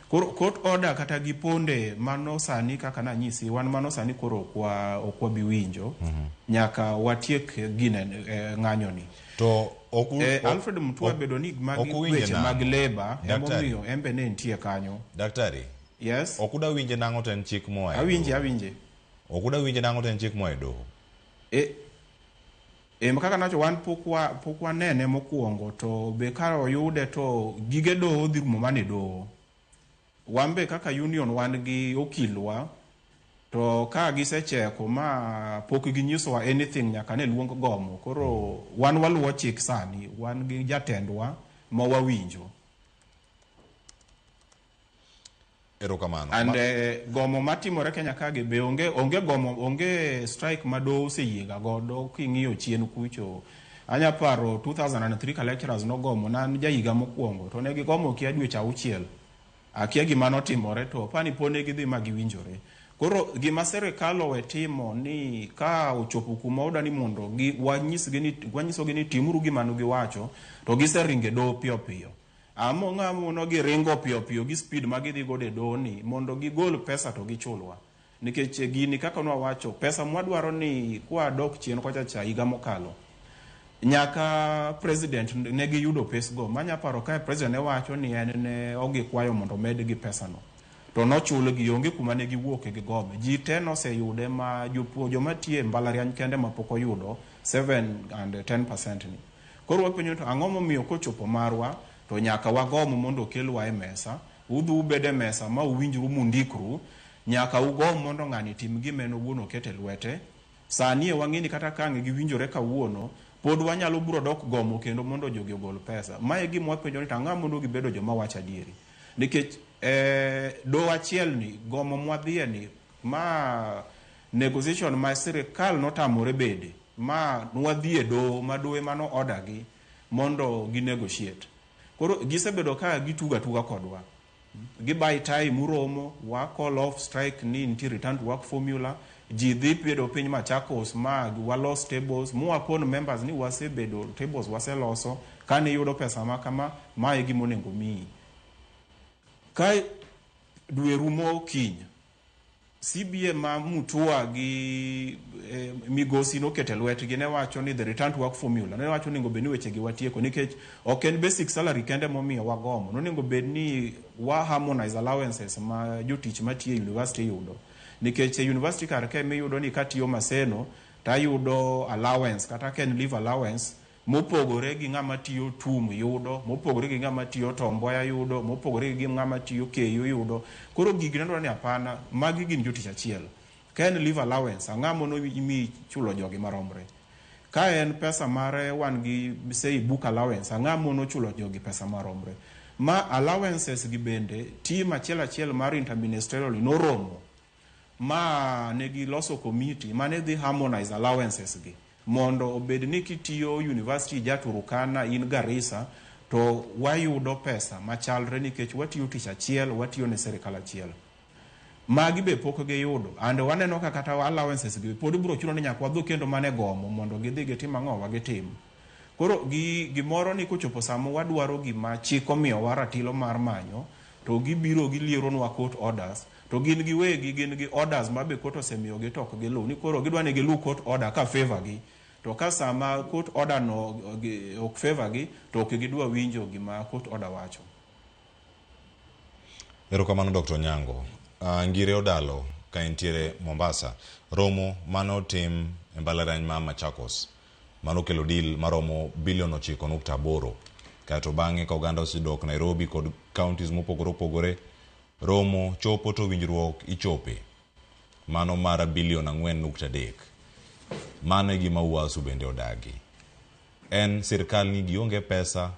Court order kata giponde mano sani kaka nanyisi wan mano sani koro okwa biwinjo nyaka watiek gine ng'anyo ni. To Alfred Mutua bedo ni weche mag labor emomiyo embe ne nitie kanyo. Daktari. Yes. Okuda winje nang'o ten chik moa. Awinje. Okuda winje nang'o ten chik moa e doho. Kaka nacho wan pok wanene mokuongo to be ka oyude to gige doho dhi rumo mane doho. Wambe kaka union wan gi okilwa to ka gisecheko ma pok ginyisowa anything nyaka ne luong gomo. Koro wan waluwo chik sani, wan gi jatendwa ma wawinjo. Erokamano. And gomo matimore Kenya kage be onge strike ma doho oseyiega godo king'iyo chien kucho. Anya paro 2003 ka lecturers no gomo nan jahiga mokuongo to ne gigomo kia dweche 6. Akia gima notimore to pani pone gidhi ma giwinjore. Koro gima serikal owetimo ni ka ochopo kuma oda ni mondo wanyisogi ni timuru gima giwacho to giseringe doho piyo piyo. Amo ng'amo no giringo piyo piyo gi speed ma gidhi gode doho ni mondo gigol pesa to gichulwa. Nikech gini kaka nwawacho pesa mwadwaro ni kwa dok chien kocha cha higa mokalo. Nyaka president ne giyudo pesgo manya paro ka president ne wacho ni en ne ogikwayo mondo med gi pesa no to nochulo gi onge kuma ne giwuok gi gome ji te noseyude ma jopuonjo matie mbalariany kende ma pok oyudo 7 and 10% ni. Koro wapenjo to ang'o momiyo kochopo marwa to nyaka wagomo mondo kelwa e mesa udhu ubede mesa ma uwinjru mundikru nyaka ugom mondo ng'ani tim gimeno wuono kete lwete. Sani wang'eni kata kange giwinjore kawuono pod wanyalo buro dok gomo kendo mondo jogi ogol pesa. Mae gima wapenjo ni tang'o mondo gibedo joma wacho adieri. Nikech do achiel ni gomo mwadhie ni ma negotiation ma sirikal notamore bede ma nwadhie do ma doe mano order gi mondo gi negotiate. Koro gisebedo ka gituga kodwa. Gibai time uromo wa call off strike ni nti return to work formula. Ji dhi pedo piny Machakos mag walos tables muwakon members ni wasebedo tables waseloso kane yudo pesa makama mae gimonengo mii. Kai dwe rumo kiny CBA ma Mutua gi migosi no kete lwetgi ne wacho ni the return to work formula ne wacho ningo beni weche gi watieko nikech ok en basic salary kende momiyo wagomo no ningo beni wa harmonize allowances ma jotich matie university yudo. Nikech university kar ke miyudo ni katiyo Maseno tayudo allowance kata ken leave allowance mopogore gi ng'ama tiyo TUM yudo, mopogore gi ng'ama tiyo Tomboya yudo, mopogore gi ng'ama tiyo KU yudo. Koro gigi nendwa ni apana magi gin jotich achiel. Ken leave allowance ang'amo no imi chulo jogi maromre. Ka en pesa mare wan gi say book allowance ang'amo no chulo jogi pesa maromre. Ma allowances gi bende team achiel mar interministerial no romo ma ne giloso committee mane dhi harmonize allowances gi mondo obed ni kitiyo university ja Turukana in Garissa to wayudo pesa machalre nikech watiyo tich achiel, watiyo ne serikal achiel. Magi be pok giyudo and waneno ka kata allowances gi pod biro chuno ni nyaka wadho kendo mane gomo mondo gidhi gitim ang'o wagitim. Koro gimoro ni kochopo samo wadwaro gima chik omiyowa ratilo mar manyo to gibiro gilieronwa court orders to gin giwegi gin gi orders mabe court osemiyogi to ok gilu ni koro gidwa ni gilu court order ka favor gi to ka sama court order no ok favor gi to ok gidwa winjo gima court order wacho. Erokamano Dr. Nyango. Ngire Odalo ka entiere Mombasa romo mano tim e mbalariany ma Machakos mano kelo deal maromo bilion 9.8 kato bang'e ka oganda osidok Nairobi kod counties mopogore opogore romo chopo to winjruok ichope mano mara bilion 4.3 mano gima Uwasu bende odagi en sirkal ni gionge pesa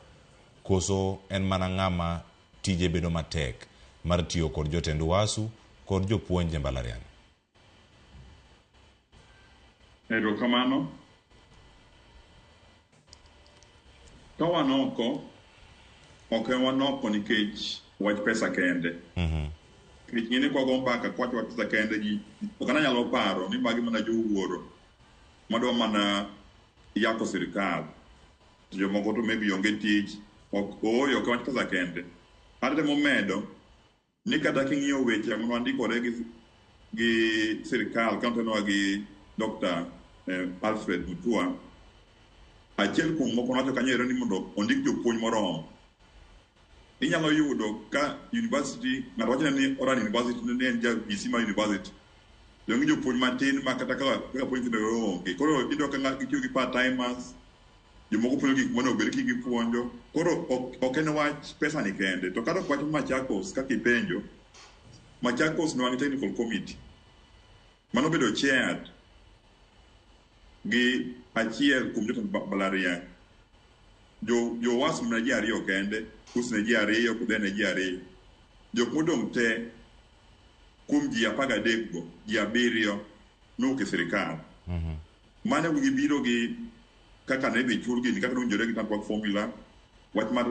koso en mana ng'ama tije bedo matek mar tiyo kod jotend Uwasu kod jopuonje mbalariany. Erokamano. Ka wanoko ok wanoko nikech wach pesa kende. Nikech ng'eni kwa gombaka kwa wach pesa kende ji ok anyalo paro ni magi mana jowuoro madwa mana yako sirkal. Jomoko to maybe onge tich ok wach pesa kende. Ate momedo ni kata king'iyo weche ma ndikore gi sirkal kantenwa gi Dr. Alfred Mutua achiel kuom moko nacho kanyere ni mondo ondik jopuonj moromo. Inyalo yudo ka university ng'ato wacho ni Oran University ne en ja Bisima University dongi jopuonj matin ma kata ka puonj no onge koro ido ka ng'ato tiyo gi part timers jomoko puonjo gik mane obed ki gipuonjo koro ok en wach pesa ni kende to kata wach Machakos kaka ipenjo Machakos no technical committee mano bedo chaired gi achiel kuom jotend mbalariany jo Uwasu na ji ariyo kende kusne ji ariyo kudene ji ariyo jok modong te kuom ji 13 go ji 7 nuke sirikal mane wigi biro gi kaka ne be chulgi ni kaka donjore gi tanto formula wach mar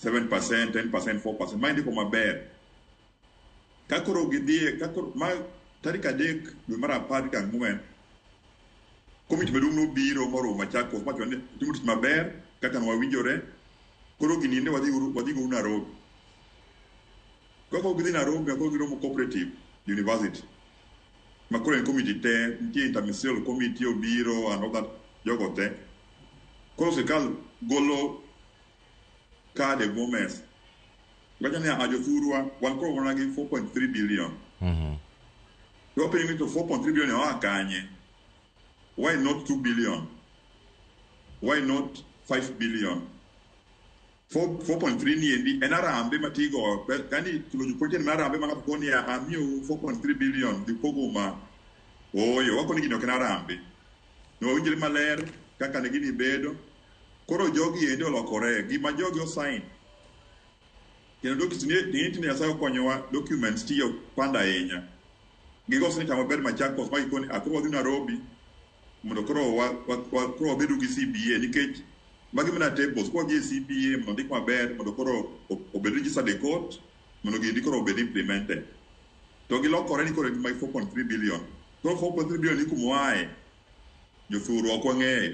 7%, 10%, 4% ma indiko maber kakoro gidhie kakoro ma tarik 3 dwe mar 14 komiti maduong' nobiro moro Machakos macho ni timo tich maber kaka nwawinjore koro gininde wadhi go Nairobi kaka gidhi Nairobi koro giromo cooperative university makoro en komiti te nitie interministerial committee obiro and all that jogo te koro sirkal golo kade moments wacha ni ajothurwa wan koro wana gi 4.3 billion you're paying me to 4.3 billion kanye. Why not 2 billion? Why not 5 billion? 4.3 ni endi enarambe matigo kani tulojupoje narambe manga koni ya amio 4.3 billion di pogoma oyo wako ni gino kenarambe no winjiri maler kaka ne gini bedo koro jogi ende olokore gima jogi osign kendo documents ni asayo konyowa documents tiyo panda enya gigosi ni kama ber Machakos ma ikoni akoro dhi Nairobi mondo koro bedo gi CBA nikech magi mana tables kwa gi CBA mondo ndik maber mondo koro obed registered e court mondo gindi koro obed implemented to gilokore ni koro gi 4.3 billion to 4.3 billion ikumoae jothuru ok wang'eyo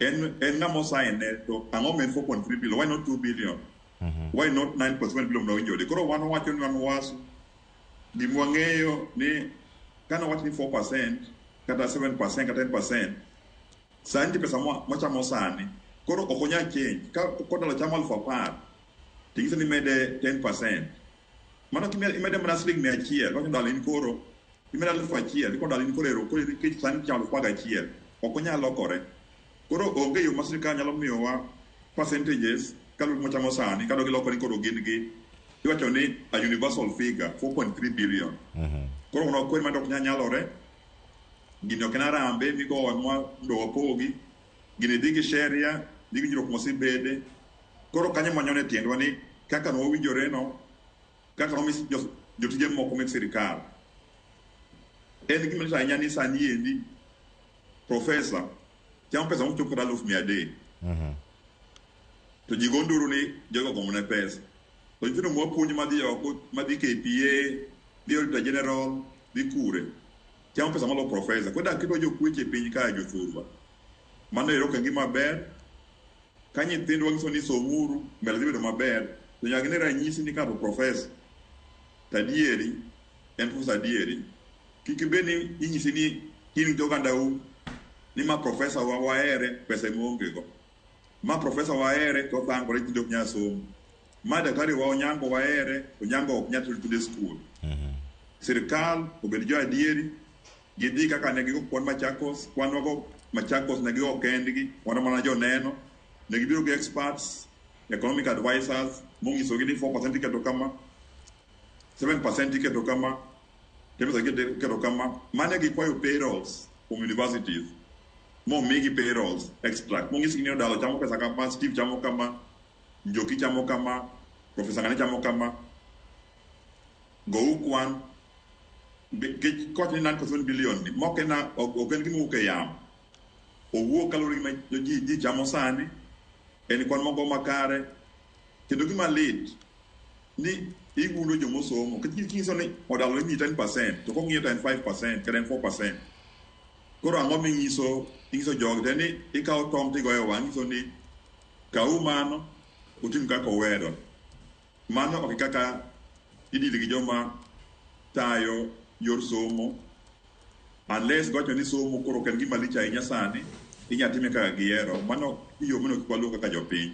en ng'amo sign ne to ang'o men 4.3 billion why not 2 billion why not 9.1 billion na winjode koro wan wacho ni wan Uwasu gima wang'eyo ni kana wacho ni 4% kata 7% kata 10% sani pesa machamo sani koro ok onya change ka kodalo chamo 10,000 tingise ni mede 10% mano imede mana siling 100 wacho ndalo in koro imede 1,000 kodalo in koro koro kich sani chamo 1,000 ok onya lokore koro onge yo masirikal nyalo miyowa percentages kalu machamo sani kado gilokore koro gin gi iwacho ni a universal figure 4.3 billion koro uno kwen ma ok nyalore gini ok narambe migo ndo wapogi gini digi sheria digi jiro kuma sibede koro kanye manyone tiendwa ni kaka no winjore no kaka no misi jotije moko mek sirikal en gima ta nyani sani endi professor chamo pesa mcho kada 100,000 to jigonduru ni jogo gomone pesa to nyithindo mwa puonj madhi oko madhi KPA dhi Auditor General dhi kure chamo pesa malo professor koda kidwa jokweche piny ka jothurwa mano ero ka ngima ber ka nyithindwa nyiso ni somuru mbele dhi bedo maber to nyaka ne ranyisi ni kato professor tadieri en fusa dieri kiki beni inyisi ni in jogandau ni ma professor wa waere pesa monge go ma professor waere to thangore tindo nyasomo ma daktari wa onyango waere onyango ok nyatu tude school sirkal obed jo adieri gidhi kaka ne gigo kwan Machakos kwan wago Machakos ne gigo kendgi wana mana jo neno ne gibiro gi experts economic advisors mongiso gidi 4% iketo kama 7% iketo kama 10% iketo kama mane gikwayo payrolls from universities mo migi payrolls extract mongiso gini odalo chamo pesa kama Steve chamo kama Njoki chamo kama Professor Ngani chamo kama go ukwan kot ni 9.1 billion ni moke na ogen gi muke yam owuo kalori ma ji chamo sani en kwan mogo makare kendo gima lit ni igulo jomosomo kinso ni odalo ni 10% to kongiyo 5% karen 4% koro ang'o mingiso jog ni ikawo tom tigoyo wang'iso ni kau mano utim kaka owero mano ok kaka idili gi joma tayo yor somo unless gocho ni somo koro ken gima lich ahinya sani inyatime kaka gihero mano iyo mano kikwalo kaka jopiny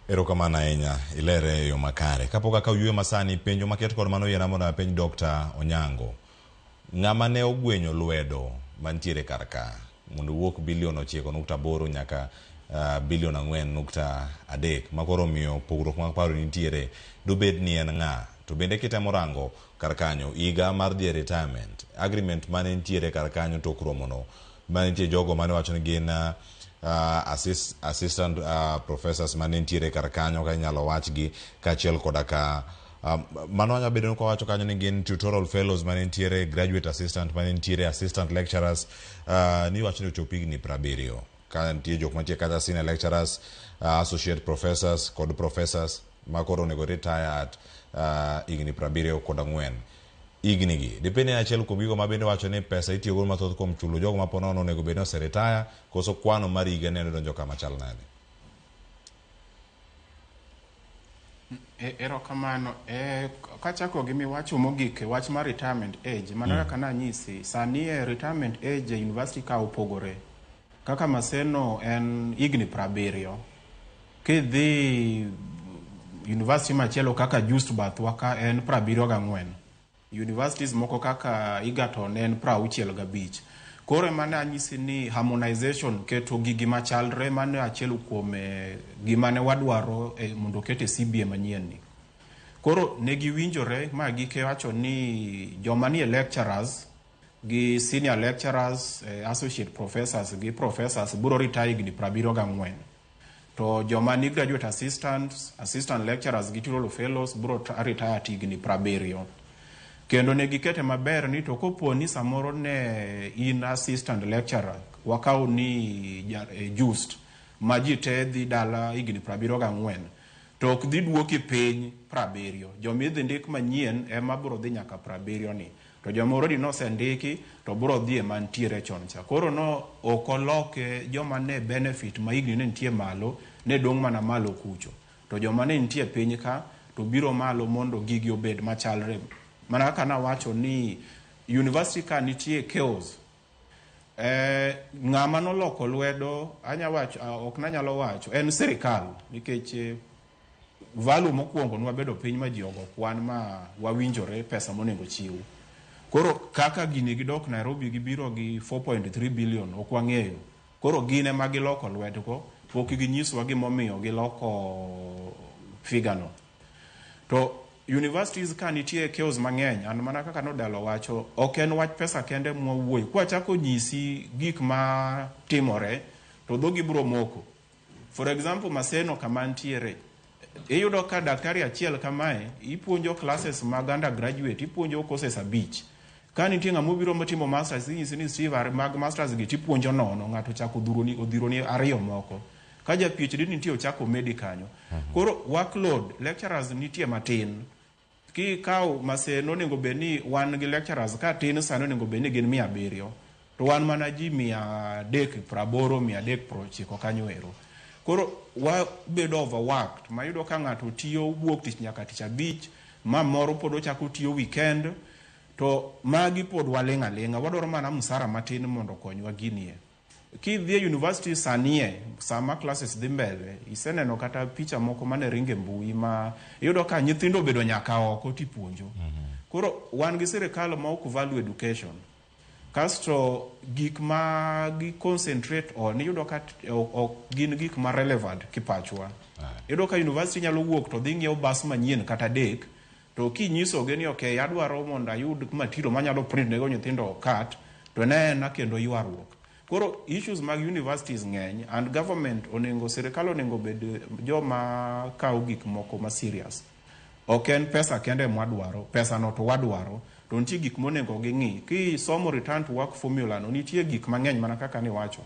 erokamano ahinya ilere yo makare kapok aka yue masani penjo maket kod mano yena mondo penj Dr. Onyango ng'ama ne ogwenyo lwedo mantiere karka mondo wuok bilion 9.8 nyaka bilion 4.3 makoro miyo pogruok mag paro nitiere dobed ni en ng'a to bende kitemo rango karkanyo iga mar die retirement agreement mane nitiere karkanyo to kromono mane nitie jogo mane wacho ni gin assistant professors mane nitiere karkanyo ka inyalo wachgi kachiel koda ka mano nya bedo ko wacho kanyo ni gin tutorial fellows mane nitiere graduate assistant mane nitiere assistant lecturers ni wacho ni chopigni 70 ka nitie jok mantie kata senior lecturers associate professors kod professors makoro nego retire at igni 74 igni gi depende na chel kubigo mabende wacho ni pesa itiyo go mathoth kuom chulo jogo maponono nego bedo se retire koso kwano mar higa neno donjo kama chal nade. Erokamano kachako gi miwacho mogik wach mar retirement age mana kana nyisi sani retirement age university ka opogore kaka Maseno en igni 70 kidhi university machielo kaka Just Bath waka en 74 universities moko kaka Egerton en 65 koro mane anyisi ni harmonization keto gigi machalre mane achiel kuom gima ne wadwaro mondo kete CBA manyien ni koro ne giwinjore ma gike wacho ni joma nie lecturers gi senior lecturers associate professors gi professors buro retire igni 74 to joma ni graduate assistants assistant lecturers gi tutorial fellows buro retire igni 70 kendo ne gikete maber ni to kopo ni samoro ne in assistant lecturer wakao ni just maji te dhi dala igni 74 to ok dhi duoki piny 70 jomi dhi ndik manyien ema biro dhi nyaka 70 ni to jomoro di no sendiki to biro dhi e mantiere chon cha koro no okoloke joma ne benefit ma igni ne nitie malo ne dong' mana malo kucho to joma ne nitie piny ka to biro malo mondo gigi obed machalre mana kaka na wacho ni university ka nitie chaos ng'ama noloko lwedo anya wacho ok nanyalo wacho en sirikal nikech value mokwongo nwa bedo piny ma ji ogo kwan ma wawinjore pesa monego chiw koro kaka gini gidok Nairobi gibiro gi 4.3 billion ok wang'eyo koro gine ma giloko lwedgo pok ginyiswa gimomiyo giloko figano to universities ka nitie chaos mang'eny an mana kaka nodalo wacho ok en wach pesa kende mwawuoyo kwa chako nyisi gik ma timore to dhogi biro moko for example Maseno kama ntiere iyudo ka daktari achiel kamae ipuonjo classes mag undergraduate, ipuonjo courses 5. Ka nitie ng'ama obiro matimo masters, inyisi ni Steve mag masters gi tipuonjo nono, ng'ato chako odhironi 2 moko. Ka ja PhD nitie ochako medi kanyo. Koro workload lecturers nitie matin. Ki kaw maseno onego bed ni wan gi lecturers ka tin sano onego bed ni gin 700. To wan mana ji 380, 390 kanyo ero. Koro wabedo overworked. Mayudo ka ng'ato tiyo wuok tich nyaka tich 5, ma moro pod ochako tiyo weekend. To magi pod walenga lenga, wadwaro mana msara matin mondo konywa ginie. Ki dhie university sanie, sama classes dhi mbele, iseneno kata picha moko mane ringe mbui ma iyudo ka nyithindo bedo nyaka oko tipuonjo. Koro wan gi sirikal ma ok value education. Kasto gik ma gi concentrate on, iyudo ka gin gik ma relevant kipachwa. Iyudo ka university nyalo wuok to dhi ng'iewo bas manyien kata dek, to kinyiso geni okay, adwaro mondo ayud matiro manyalo print nego nyithindo kat, to na kendo ywaruok. Koro issues mag universities ng'eny, and government onengo, sirikal onengo bed joma kawo gik moko ma serious. Ok en pesa kende mwadwaro, pesa no to wadwaro, to nitie gik monengo ging'i. Ki somo return to work formula no, nitie gik mang'eny mana kaka ni wacho.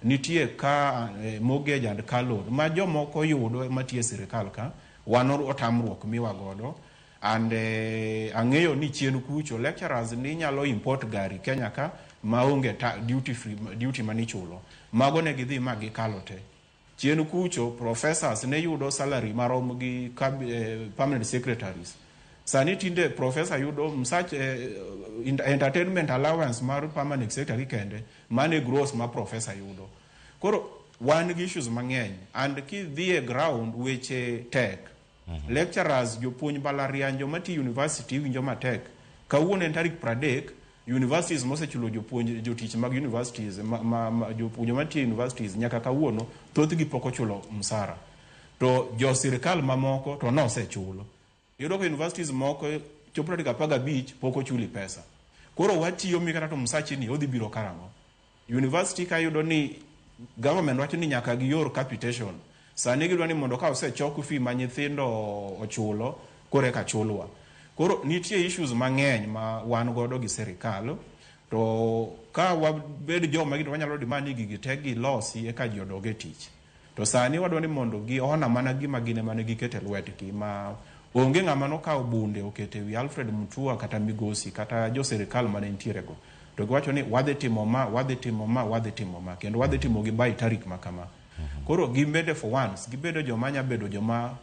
Nitie ka mortgage and car loan ma jomoko yudo matie sirikal ka, wan otamruok miwa godo. And ang'eyo ni chien kucho lecturers ni nyalo import gari Kenya ka maonge duty manichulo. Mago ne gidhi magi kalote. Chien kucho professors ne yudo salary marom gi permanent secretaries. Sani tinde professor yudo such entertainment allowance mar permanent secretary kende mane gross ma professor yudo. Koro wan gi issues mang'eny, and ki dhie ground weche tek. Lecturers jopuonj mbalariany joma ti university winjo matek. Kawuono en tarik 30, universities mosechulo jopuonj jotich mag universities jopuonj ma ti universities nyaka kawuono thothgi pok ochulo msara. To jo sirikal mamoko to nosechulo. Yudo ka universities moko chopo 15 pok ochuli pesa. Koro watiyo mi kata to msachi ni odhi biro karang'o. University ka yudo ni government wacho ni nyaka giyor capitation. Sani gidwa ni mondo ka osechoko fee ma nyithindo ochulo kore ka chulwa. Koro nitie issues mang'eny ma wan godo gi sirikal, to ka wabed joma gido wanyalo dimani gigi te gi losi eka ji odoge tich. To sani wadwa ni mondo gi ona mana gima gine mane gikete lwetgi, ma onge ng'ama nokawo bunde okete wi Alfred Mutua kata Migosi kata jo sirikal mane nitiere go. To giwacho ni wadhi timo ma, kendo wadhi timo gi by tarik makama. Koro gibedo for once, gibedo joma nya bedo joma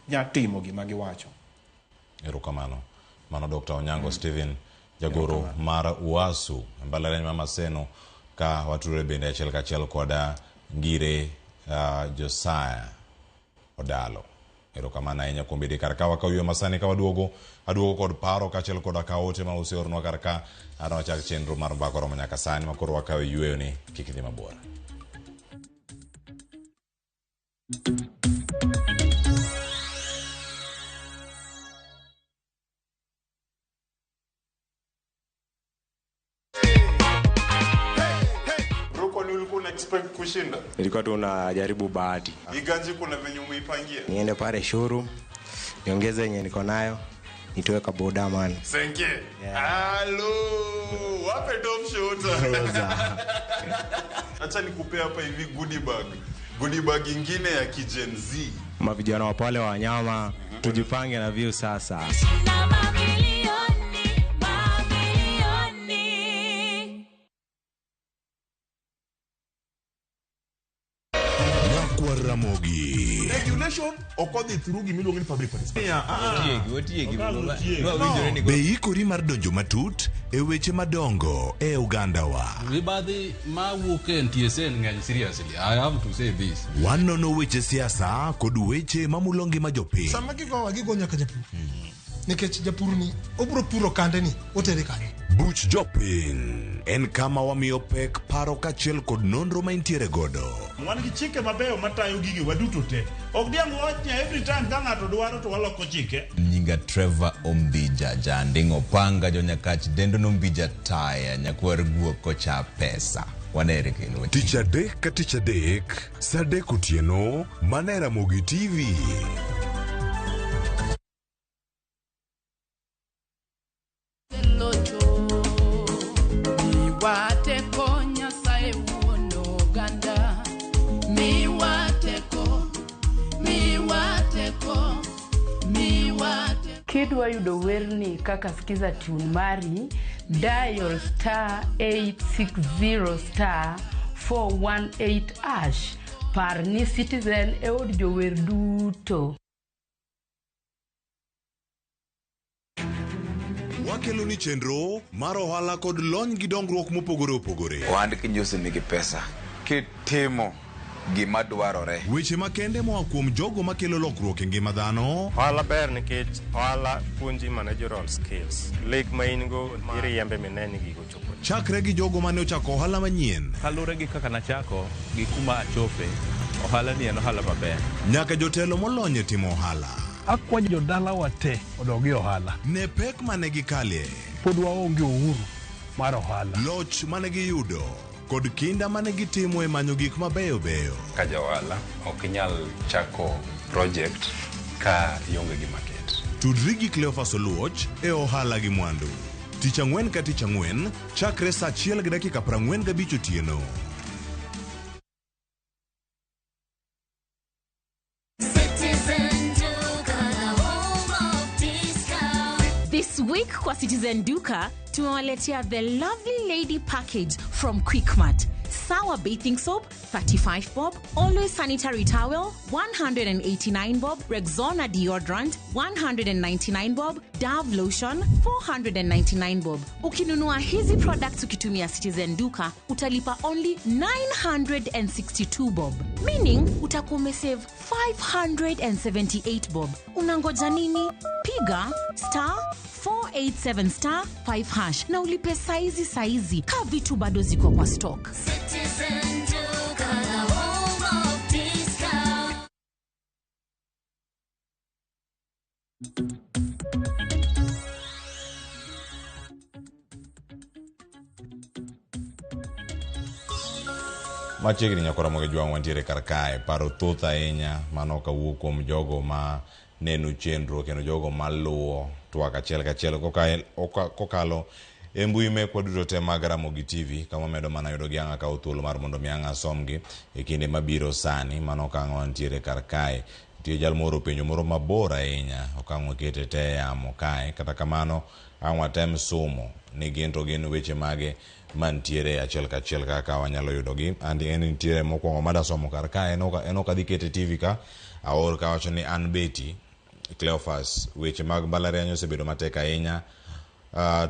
nya timo gima giwacho. Erokamano. Mano Dr. Onyango Stephen, jagoro mar UASU, mbalariany ma Maseno, ka watudore bende achiel kachiel koda ngire Josiah Odalo. Erokamano ahinya kuom bedo kar ka wakawuoyo masani ka aduogo kod paro kachiel koda ka ote ma useornwa kar ka wachak chenro mar mbaka romo nyaka sani ma koro wakawe yueyo ni kik idhi mabor. Expect kushinda? Nilikuwa tu najaribu bahati. Iganji kuna venye umeipangia? Niende pale shuru, niongeze yenye niko nayo, nitoe kaboda man. Senke. Halo, wape top shota. Acha nikupe hapa hivi goodie bag. Goodie bag ingine ya Gen Z. Mavijana wa pale wa wanyama, tujipange na view sasa. Ramogi. Regulation okodi through gimiluongo ni public participation. Beikori mar donjo matut e weche madongo e Uganda wa. Mibadhi ma wuok e NTSA ng'eny seriously. I have to say this. Wanono weche siasa kod weche mamulongi ma jopiny. Sama gigo nyaka japur. Nikech japur ni obro puro kande ni otere kanye. Buch jopiny en kama wamiyo pek paro kachiel kod nonro ma intiere godo. Wan gi chike mabeyo matayo gigi waduto te. Ok diang wachnya every time ka ng'ato dwaro to waloko chike. Nyinga Trevor Ombija jandingo panga jo nyakach dendo nombija taya nyakwar guok kocha pesa. Wanere kendo. Tich adek ka tich adek, sa adek otieno, mana e Ramogi TV. kidwa yudo werni kaka skiza tune mari, dial *860*418#. Par ni Citizen e od jower duto. Wakelo ni chenro mar ohala kod lony gi dongruok mopogore opogore. Ohand kinyosi nigi pesa kitimo gima dwarore. Weche makende moa kuom jogo makelo lokruok e ngima dhano. Ohala ber nikech ohala puonji managerial skills. Lek ma in go iriembe mineni gigo chopo. Chakre gi jogo mane ochako ohala manyien. Kalure gi kaka nachako gi kuma achope, ohala ni en ohala maber. Nyaka jotelo molony e timo ohala. Akwa jodala wate odogi ohala. Ne pek mane gikalie. Pod waonge uhuru mar ohala. Loch mane giyudo kod kinda mane gitimo e manyo gik mabeyo beyo. Ka johala ok inyal chako project ka ionge gi market. Tudri gi Cleophas Oluoch e ohala gi mwandu. Tich ang'wen ka tich ang'wen, chakre saa 1:45 otieno. This week kwa Citizen Duka, tumewaletea the lovely lady package from Quickmart. Sour bathing soap, 35 bob. Always sanitary towel, 189 bob. Rexona deodorant, 199 bob. Dove lotion, 499 bob. Ukinunua hizi products ukitumia Citizen Duka, utalipa only 962 bob. Meaning, utakuwa umesave 578 bob. Unangoja nini? Piga *487*5# na ulipe saizi ka vitu bado ziko kwa stock. Citizen Duka, home of discount. Machiegni nyakora moge jwang' wantiere kar kae. Paro thoth ahinya mano kawuok kuom jogo ma neno chenro kendo jogo maluwo twak achiel kachiel kokalo e mbui mekwa duto te mag Ramogi TV. Kama medo mana yudo gi anga ka thuolo mar mondo mi anga somgi e kinde mabiro sani. Mano kang'o wantiere kar kae. Tie jal moro penjo moro mabor ahinya okang'o kete te yamo kae. Kata kamano ang'wa tem somo ni gin weche mage mantiere achiel kachiel kaka wanyalo yudogi. Andi en nitiere mokwongo mada somo kar kae enoka dhi kete TV ka aor ka wacho ni an beti Cleophas weche mag mbalariany osebedo matek ahinya.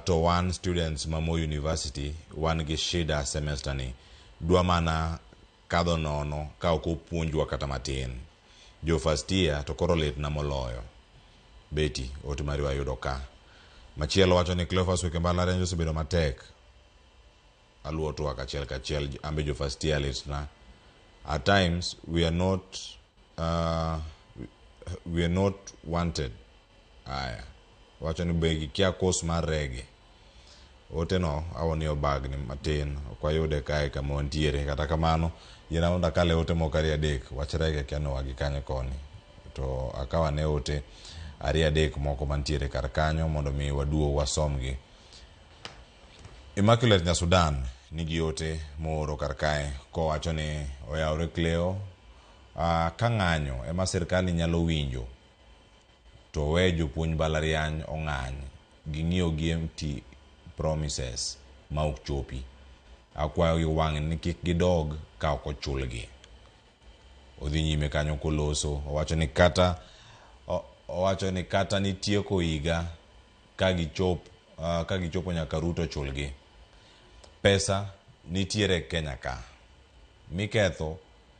To wan students mamo university wan gi shida semester ni dwa mana kadho nono ka ok opuonjwa kata matin. Jo first year to koro lit na moloyo. Beti ote mari wayudo ka. Machielo wacho ni Cleophas weche mbalariany osebedo matek. Aluo twak achiel kachiel ambe jo first year lit na. At times we are not wanted. Aya wacho ni begi kia course mar rege ote no awoni obag ni matin kwa yude kae kama wantiere. Kata kamano yena onda kale ote mokari adek wach rege kiano wagi kanye koni to akawa ne ote ari adek moko mantiere kar kanyo mondo mi waduo wasomgi. Immaculate nya Sudan nigi ote moro kar kae ko wacho ni oyawre Cleo ka ng'anyo ema sirkali nyalo winjo to we jopuonj mbalariany ong'any ging'iyo gi empty promises ma ok chopi. Akwayo gi wang' ni kik gidog ka ok ochulgi. Odhi nyime kanyo koloso owacho ni kata nitieko higa ka gichopo nyaka Ruto chulgi. Pesa nitiere Kenya ka. Miketho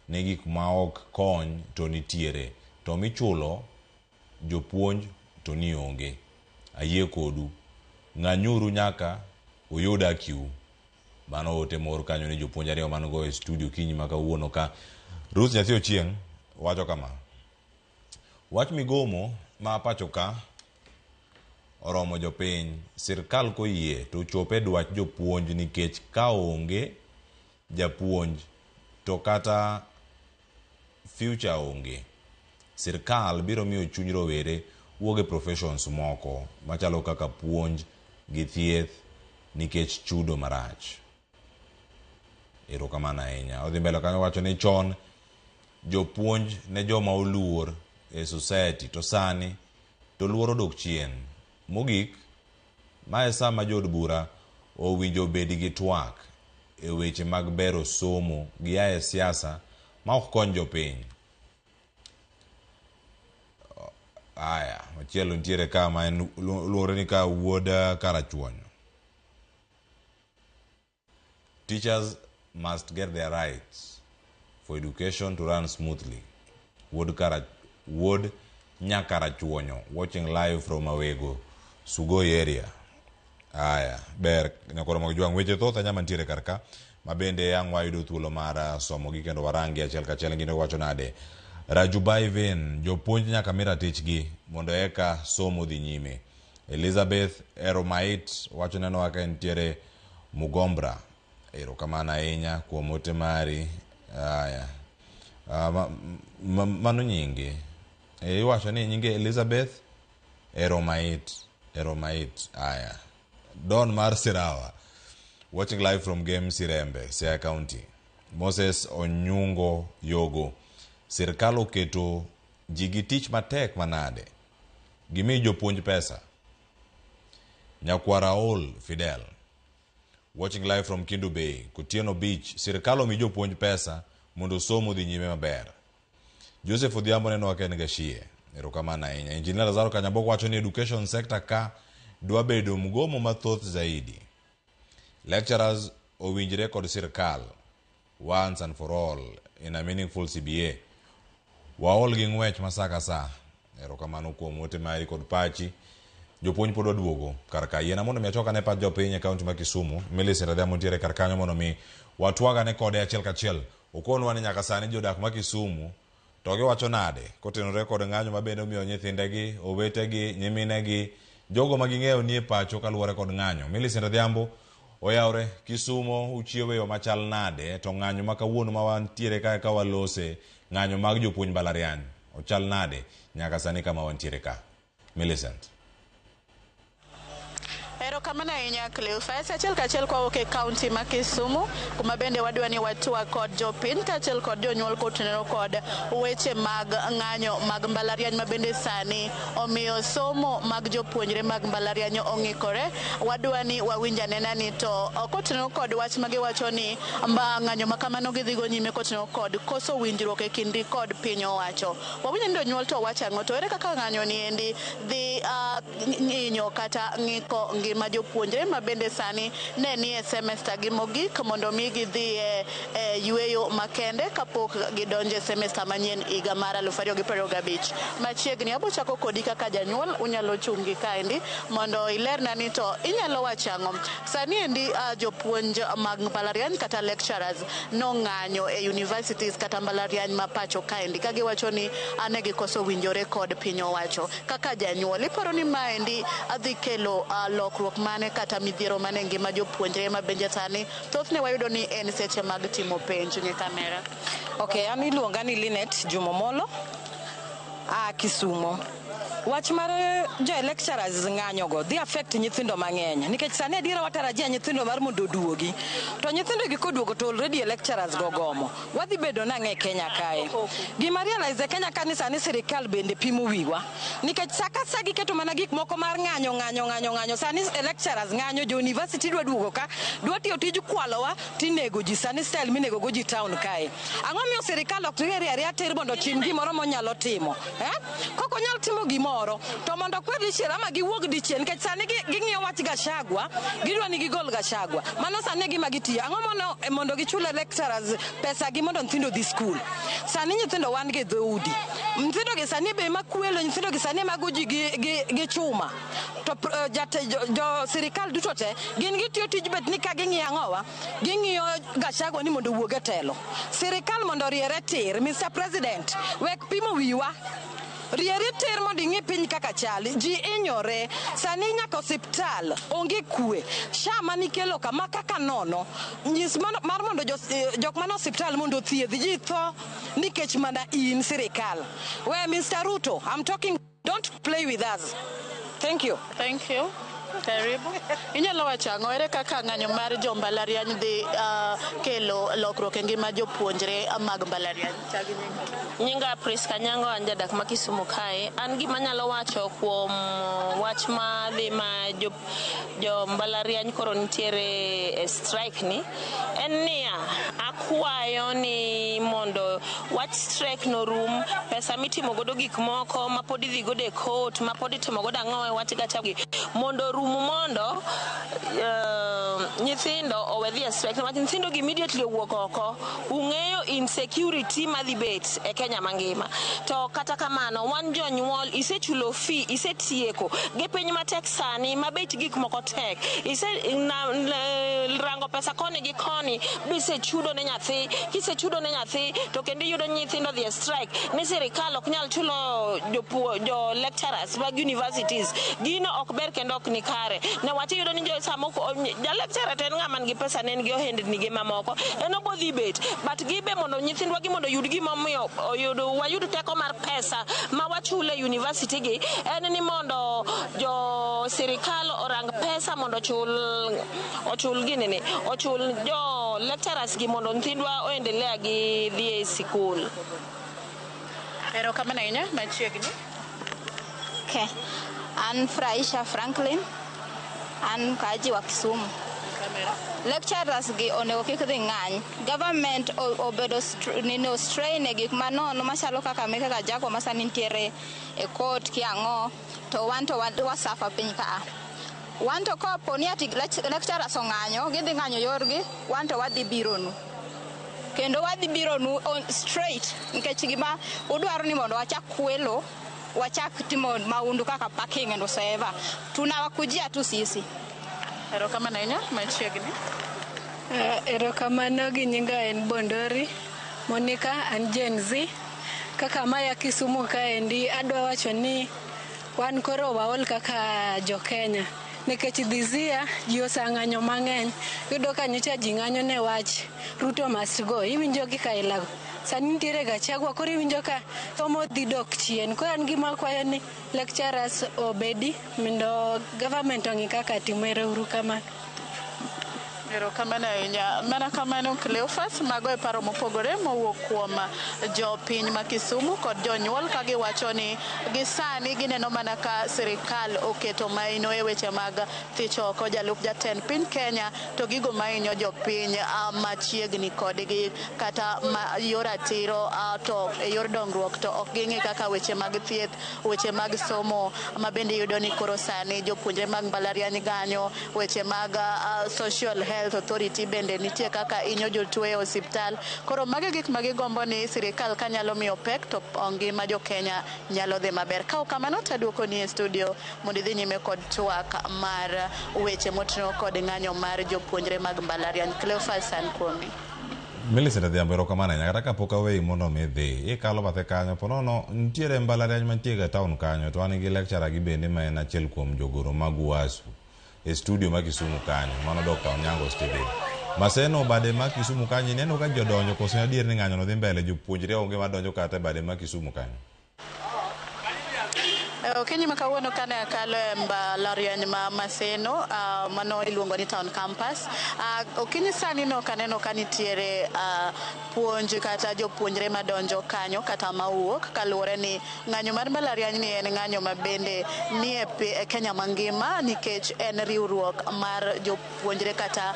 ni gik ma ok kony to nitiere. To michulo jopuonj to ni onge. Ayie kodu. Ng'anyuru nyaka uyuda kiu. Mano ote moro kanyo ni jopuonj ariyo man go e studio kinyi maka uono ka. Ruth Nyathi Ochieng' wacho kama. Wach migomo ma pacho ka oromo jopiny. Sirkal koyie to chope dwach jopuonj nikech ka onge japuonj to kata future onge. Sirkal biro miyo chuny rowere wuoge professions moko machalo kaka puonj gi thieth nikech chudo marach. Erokamano ahinya. Odhi mbele kanyo wacho ni chon jopuonj ne joma oluor e society to sani to luoro dok chien. Mogik, mae sama jod bura owinjo bedi gi twak e weche mag bero somo gi ae siasa ma ok kony jopiny. Aya, machielo ntiere ka ma en luore ni ka wuod karachuony. Teachers must get their rights for education to run smoothly. Wood Nyakarachuonyo, watching live from Awego, Sugoi area. Aya, ber nyakoro mag juang weche thoth anya mantiere karka, mabende ang wayudo thuolo mar somo gi kendo warangi achiel kachiel ngine wacho nade. Rajubai Ven, jopuonj nyaka mira tichgi mondo eka somo dhi nyime. Elizabeth Eromait wacho neno waka ntiere Mugombra. Erokamana ahinya kuom ote mari. Aya. Mano nyinge. Iwacho ni nyinge Elizabeth Eromait. Aya. Don Mar Sirawa, watching live from Game Sirembe, Siaya County. Moses Onyungo Yogo, sirkal oketo jigi tich matek manade. Gimi jopuonj pesa. Nyakwara Ol Fidel, watching live from Kindu Bay, Kutieno Beach, sirkal omi jopuonj pesa mondo somo dhi nyime maber. Joseph Odhiambo neno wake ngashie. Erokamana ahinya. Engineer Lazaro Kanyaboko wacho ni education sector ka dwa bedo mgomo mathoth zaidi. Lecturers owinjre kod sirkal once and for all in a meaningful CBA. Waol gi ng'wech masaka sa. Erokamano kuom ote mari kod pachi. Jopuonj pod oduogo karka yena mondo mi achoka ne pat jopiny e kaunti ma Kisumu. Millicent Adhiambo ntiere karkanyo mondo mi watwaga ne kode achiel kachiel. Okonwa ni nyaka sani jodak ma Kisumu to giwacho nade kotenore kod ng'anyo mabende omiyo nyithindegi, owetegi, nyiminegi, jogo maging'eyo nie pacho kaluwore kod ng'anyo. Millicent Adhiambo oyawre Kisumu uchiewe yo machal nade to ng'anyo ma kawuono ma wantiere ka walose ng'anyo mag jopuonj mbalariany ochal nade nyaka sani kama wantiere ka. Millicent. Erokamano ahinya Cleophas, achiel kachiel kwa wuok e kaunti ma Kisumu, kuma bende wadwa ni watwa kod jopiny kachiel kod jonyuol kotenore kod weche mag ng'anyo mag mbalariany ma bende sani omiyo somo mag jopuonjre mag mbalariany ong'ikore. Wadwa ni wawinj anena ni to kotenore kod wach ma giwacho ni ng'anyo ma kamano gidhigo nyime kotenore kod koso winjruok e kindi kod piny owacho. Wawinjo ni jonyuol to wacho ang'o, to ere kaka ng'anyo ni endi dhi ng'inyo kata ng'iko ngima jopuonjre ma bende sani ne ni e semester gi mogik mondo mi gidhi e yueyo makende kapok gidonjo e semester manyien higa mar 2025. Machiegni abo chako kodi kaka janyuol, unyalo chungi kaendi mondo ilerna ni to inyalo wacho ang'o. Sani endi jopuonj mag mbalariany kata lecturers no ng'anyo e universities kata mbalariany ma pacho kaendi ka giwacho ni ane gikoso winjore kod piny owacho. Kaka janyuol iparo ni maendi adhi kelo lokruok mane kata midhiero mane ngima jopuonjre ma benje sani thothne wayudo ni en seche mag timo penj ne kamera. Okay, an iluonga ni Linet Jumomolo Kisumu. Wach mar lecturers ng'anyo go dhi affect nyithindo mang'eny nikech sani adiera watarajia nyithindo mar mondo duogi to nyithindo gi koduogo to already lecturers go gomo wadhi bedo nang'e Kenya kae. Gima realize Kenya ka ni sani sirikal bende pimo wiwa nikech saka sagi keto mana gik moko mar ng'anyo sani lecturers ng'anyo, jo university dwa duogo ka dwa tiyo tij kwalowa tinego ji sani style minego go ji town kae. Ang'o miyo sirikal ok riere ter mondo chim gimoro monyalo timo koko nyalo timo gimoro to mondo kwer dichiel ama giwuog dichiel nikech sani ging'iyo wach Gachagua gidwa ni gigol Gachagua mano sani gima gitiyo. Ang'o mondo gichule lecturers pesa gi mondo nyithindo dhi skul. Sani nyithindo wan gi dhoudi, nyithindo gi sani be makwelo, nyithindo gi sani magoji gi chuma to jo sirikal duto te gin gitiyo tij bet ni ka ging'iyo ang'owa ging'iyo Gachagua ni mondo wuog e telo. Sirikal mondo riere tir, Mr. President wek pimo wiwa rieri ter mondo ing'e piny kaka chali ji inyore sani nyaka osiptal onge kwe shama nikelo kama kaka nono nyis mar mondo jok man osiptal mondo thiedh ji tho nikech mana in sirikal. Well, Mr. Ruto, I'm talking, don't play with us. Thank you. Thank you. Karibu. Inyalo wacho ang'o ere kaka ng'anyo mar jo mbalariany dhi kelo lokruok e ngima jopuonjre mag mbalariany? Nyinga Priska Nyango, an jadak ma Kisumu kae. An gima nyalo wacho kuom wach ma dhi ma jo mbalariany koro nitiere e strike ni en niya, akwayo ni mondo wach strike no rum, pesa mitimo godo gik moko ma pod idhi godo e court, ma pod itimo godo ang'o e wach gachagi mondo rum, mondo nyithindo owe dhi e strike. Niwach nyithindo gi immediately owuok oko, ung'eyo insecurity madhi bet e Kenya mangima. To kata kamano, wan jonyuol isechulo fee, isetieko gi piny matek sani ma bet gik moko tek, rango pesa koni gi koni bisechudo ne nyathi. Kisechudo ne nyathi to kendo yudo nyithindo dhi e strike ni sirikal ok nyal chulo jo lecturers mag universities. Gino ok ber kendo ok ni kare. Ne wach yudo ni jo samoko ja lecturer ten ng'ama nigi pesa, ne nigi ohendni gi mamoko en obodhi bet, but gibe mondo nyithindwa gi mondo yud gimomiyo wayud teko mar pesa ma wachule university gi en ni mondo jo sirikal orang pesa mondo ochul ginene, ochul jo lecturers gi mondo nyithindwa oendelea gi dhi e sikul. Pero kamano inya machiegni. Okay. An Fraisha Franklin, an kaji wa Kisumu. Lecturers gi onego kik dhi ng'any. Government obedo strain e gik manono machalo kaka meke ka jago masani nitiere e court ki ang'o, to wan to wasafa piny ka. Wan to kopo ni ati lecturers ong'anyo, gidhi ng'anyo yorgi, wan to wadhi bironu. Kendo wadhi bironu on straight, nikech gima udwaro ni mondo wachak kwelo, wachak timo maundu kaka parking and whatever. Tunawakujia tu sisi. Erokamano inya machiegni. Erokamano gi nyinga en Bondori Monica, an Gen Z. Kaka maya Kisumu kaendi, adwa wacho ni wan koro waol kaka jo Kenya. Nikech this year ji osang'anyo mang'eny. Yudo ka nyocha ji ng'anyo ne wach Ruto must go. Iwinjo gi ka ilago. Sani nitiere Gachagua, koro iwinjo ka somo dhi dok chien. Koro an gima kwayo ni lecturers obedi mondo government ong'i kaka timore. Uru kamano. Erokamano ahinya. Mana kamano Cleophas, mago e paro mopogore mowuok kuom jopiny ma Kisumu kod jonyuol ka giwacho ni gisani gineno mana ka sirikal oketo maino e weche mag thich oko jalup jatend piny Kenya, to gigo mainyo jopiny machiegni kodgi kata yor ratiro to e yor dongruok to ok ging'i kaka weche mag thieth, weche mag somo ma bende yudo ni koro sani jopuonjre mag mbalariany ganyo, weche mag social health authority bende nitie kaka inyo jotuo e osiptal. Koro mage gik magigombo ni sirikal ka nyalo miyo pek to ngima jo Kenya nyalo dhi maber. Ka kamano taduoko ni e studio mondo idhi nyime kod twak mar weche motenore kod ng'anyo mar jopuonjre mag mbalariany. Cleophas san kuomi. Millicent Adhiambo, erokamano ahinya. Kata kapok aweyi mondo mi dhi, ikalo bathe kanyo, ponono nitiere mbalariany mantie ga town kanyo, to an gi lecturer gi bende ma en achiel kuom jogoro mag UASU e studio ma Kisumu kanyo, mano Dr. Onyango Stephen. Maseno bade ma Kisumu kanyo, neno ka jodonjo koso adier ni ng'anyo no dhi mbele, jopuonjre onge madonjo kata e bade ma Kisumu kanyo. Okinyi ma kawuono kane akalo e mbalariany ma Maseno, mano iluongo ni Town Campus. Okinyi sani no kaneno ka nitiere puonj kata jopuonjre madonjo kanyo kata mawuok, kaluwore ni ng'anyo mar mbalariany ni en ng'anyo ma bende ni e Kenya mangima, nikech en riwruok mar jopuonjre kata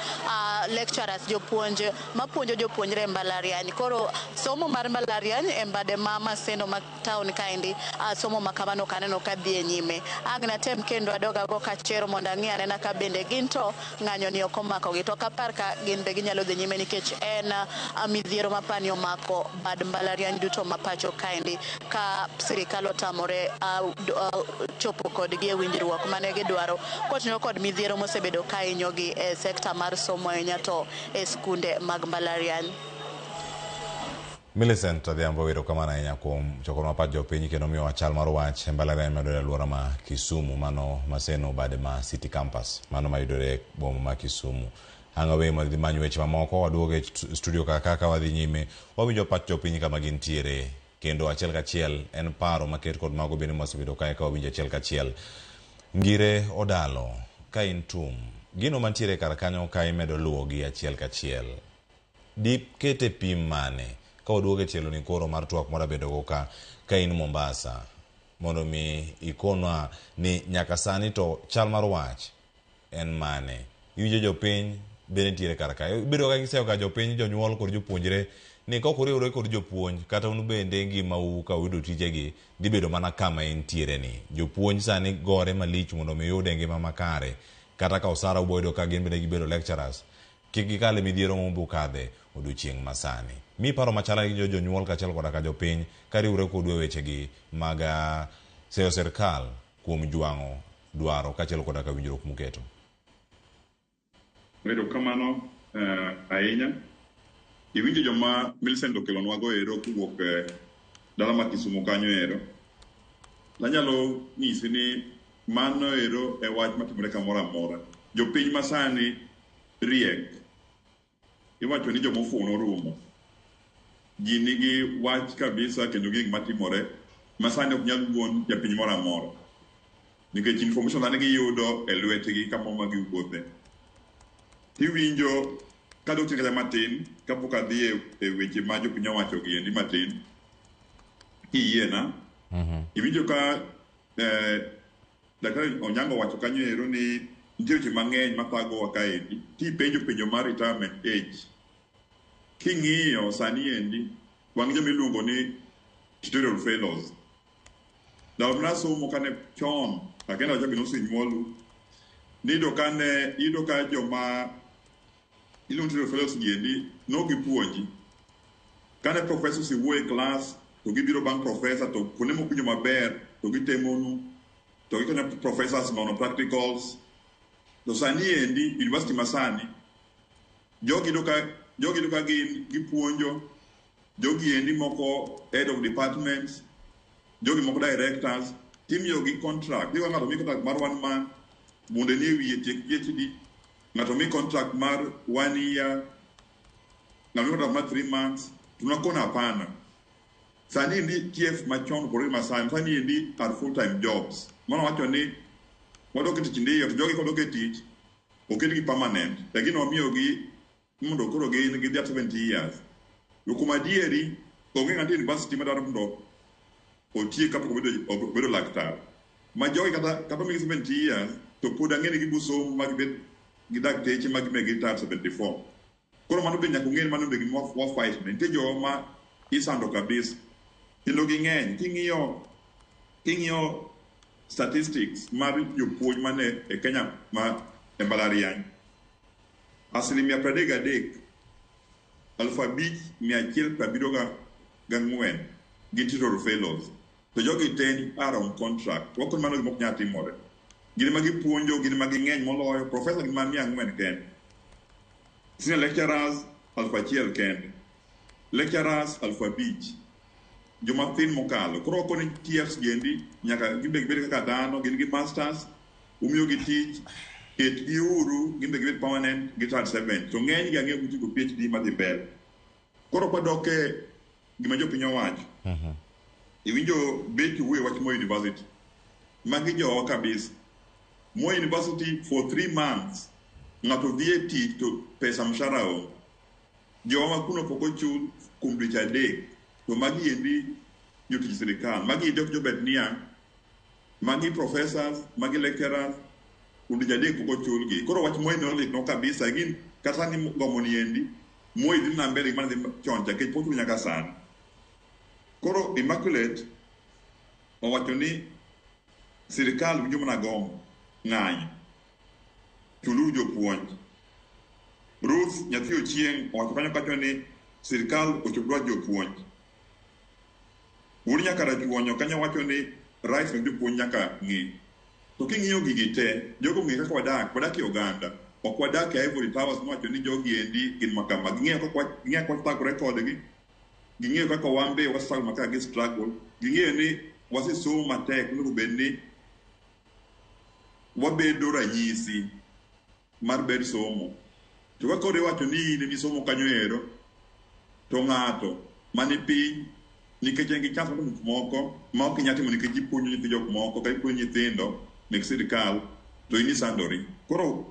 lecturers, jopuonj mapuonjo jopuonjre e mbalariany. Koro somo mar mbalariany e mbade ma Maseno ma town kaendi, somo ma kamano kaneno ka dhi e nyime. Agna tem kendo adoga go kachero mondo ang'i anena ka bende gin to ng'anyo ni ok omako gi, to kapar ka gin be ginyalo dhi nyime, nikech en midhiero mapani omako bad mbalariany duto ma pacho kaendi, ka sirikal otamore chopo kodgi e winjruok mane gidwaro kotenore kod midhiero mosebedo ka inyogi e sekta mar somo ahinya to e skunde mag mbalariany. Millicent Adhiambo, erokamano ahinya kuom chokruok mar pach jopiny kendo miyo wachal mar wach e mbalariany mayudore e alwora ma Kisumu, mano Maseno bade ma City Campus, mano mayudore e boma ma Kisumu. Ang' awe madhi manyo weche mamoko, waduogo e studio kaka wadhi nyime, wawinjo pach jopiny kama gintiere, kendo achiel kachiel en paro maket kod mago bende mosebedo kae ka wawinjo achiel kachiel. Ngire Odalo ka in tum gino mantiere kar kanyo ka imedo luwo gi achiel kachiel dip kete pim mane ka oduoge tielo ni koro mar twak mora bedo go ka in Mombasa mondo mi ikona ni nyaka sani to chal mar wach en mane yuje jopiny bende nitiere kar ka bedo ka giseyo ka jopiny jonyuol kod jopuonjre ni ka okoriwre kod jopuonj kata unu bende ngimau ka uyudo tijegi dibedo mana kama entiere ni jopuonj sani gore malich mondo mi yude ngima makare kata ka osara uboyudo ka gin bende gibedo lecturers kik gikale midhiero mobukadhe odiochieng' masani mi paro machala gi jonyuol kachiel koda ka jopiny ka riwre kod wechegi mag seyo sirkal kuom jwang'o dwaro kachiel koda ka winjruok muketo. Medo kamano ahinya iwinjo joma Millicent okelonwago ero kuwuok dala ma Kisumu kanyo ero nanyalo nyisi ni mano ero e wach matimore kamoro amora jopiny masani riek iwacho ni jomofuno rumo ji nigi wach kabisa kendo gik matimore masani ok nyal wuon japiny moro amora nikech information sani giyudo e lwetgi kamoro ma giwuothe tiwinjo ka dok tingala matin kapok adhi e weche ma jopiny owacho gi endi matin kiyiena iwinjo ka Daktari Onyango wacho kanyo ero ni nitie weche mang'eny mathagowa kaendi penjo mar retirement age king'iyo sani endi wang' jomiluongo ni tutorial fellows ndalo nasomo kane chon akenda wacho ginosenyuolu nido ka joma iluongo tutorial fellows giendi nogipuonji kane professors iwuoyo e class to gibiro bang' professor to kuonde mokunjo maber to gitemonu to gikonyo professors nono practicals to sani endi university masani jogi doka gipuonjo jogi endi moko head of departments jogi moko directors timiyo gi contract diwa ng'ato mi contract mar 1 month mondo ni wiye tiek PhD ng'ato mi contract mar 1 year ng'ato mi contract mar 3 months tunakona hapana sani endi TF machon kore masani sani endi are full time jobs mwana wacho ni wadoke tich ndiyo to jogi kodoke tich oketgi permanent lakini wamiyo gi mondo koro gi 70 years yokuma dieri onge ng'ato university madaro mondo otie kapok obedo laktar ma jogi kata migi 70 years to pod ang'eni gibusomo magibet gi dakteche magimegi tar 74 koro mano be nyaka ung'eni mano be gima wafight ne nitie joma isando kabisa kendo ging'eny king'iyo statistics mar jopuonj mane e Kenya ma e mbalariany 33% 5,174 gin tutorial fellows to jogi ten are on contract wakon mano gimok nyalo timore gini ma gipuonjo gini ma ging'eny moloyo professor gini ma 400 kende senior lecturers 1,000 kende lecturers 5,000 joma thin mokalo koro koni TFs gendi nyaka gibed kaka dhano gin gi masters umiyo gi tich ket gi uru gibed permanent gi 7 to ng'eny gi ang'e gutigo PhD madhi mbele koro kwadoke gima jopiny owacho iwinjo bet wuoye wach Moi University magi jowa kabisa Moi University for 3 months ng'ato dhi e tich to pesa mshahara onge jowa kuno pok ochul kuom dweche 3 to magi endi jotich sirikal magi endi ok jobet niya magi professors magi lecturers kundi jadek pok ochulgi koro wach Moi no litno kabisa gin kata ni gomo ni endi Moi dhi na mbele gimana dhi chon chakech pok ochul nyaka sani koro Immaculate owacho ni sirikal winjo mana gomo ng'anyo chuluru jopuonj Ruth nyathi Ochieng owacho kanyo kacho ni sirikal ochop dwach jopuonj Wuri nyaka rajuonyo kanyo wacho ni rights mag jopuonj nyaka ng'i to king'iyo gigi te jogo ng'e kaka wadak e oganda ok wadak e Ivory Towers mowacho ni jogi endi gin makama ging'eyo kaka thagore kodgi ging'eyo kaka wambe wastruggle makaka gi struggle ging'eyo ni wasisomo matek onego bed ni wabedo ranyisi mar ber somo to kaka koro iwacho ni in misomo kanyo ero to ng'ato mani piny nikech en gi chance mar moko ma ok inyal timo nikech ipuonjo nyithi jok moko ka ipuonjo nyithindo mek sirikal to ini sandori. Koro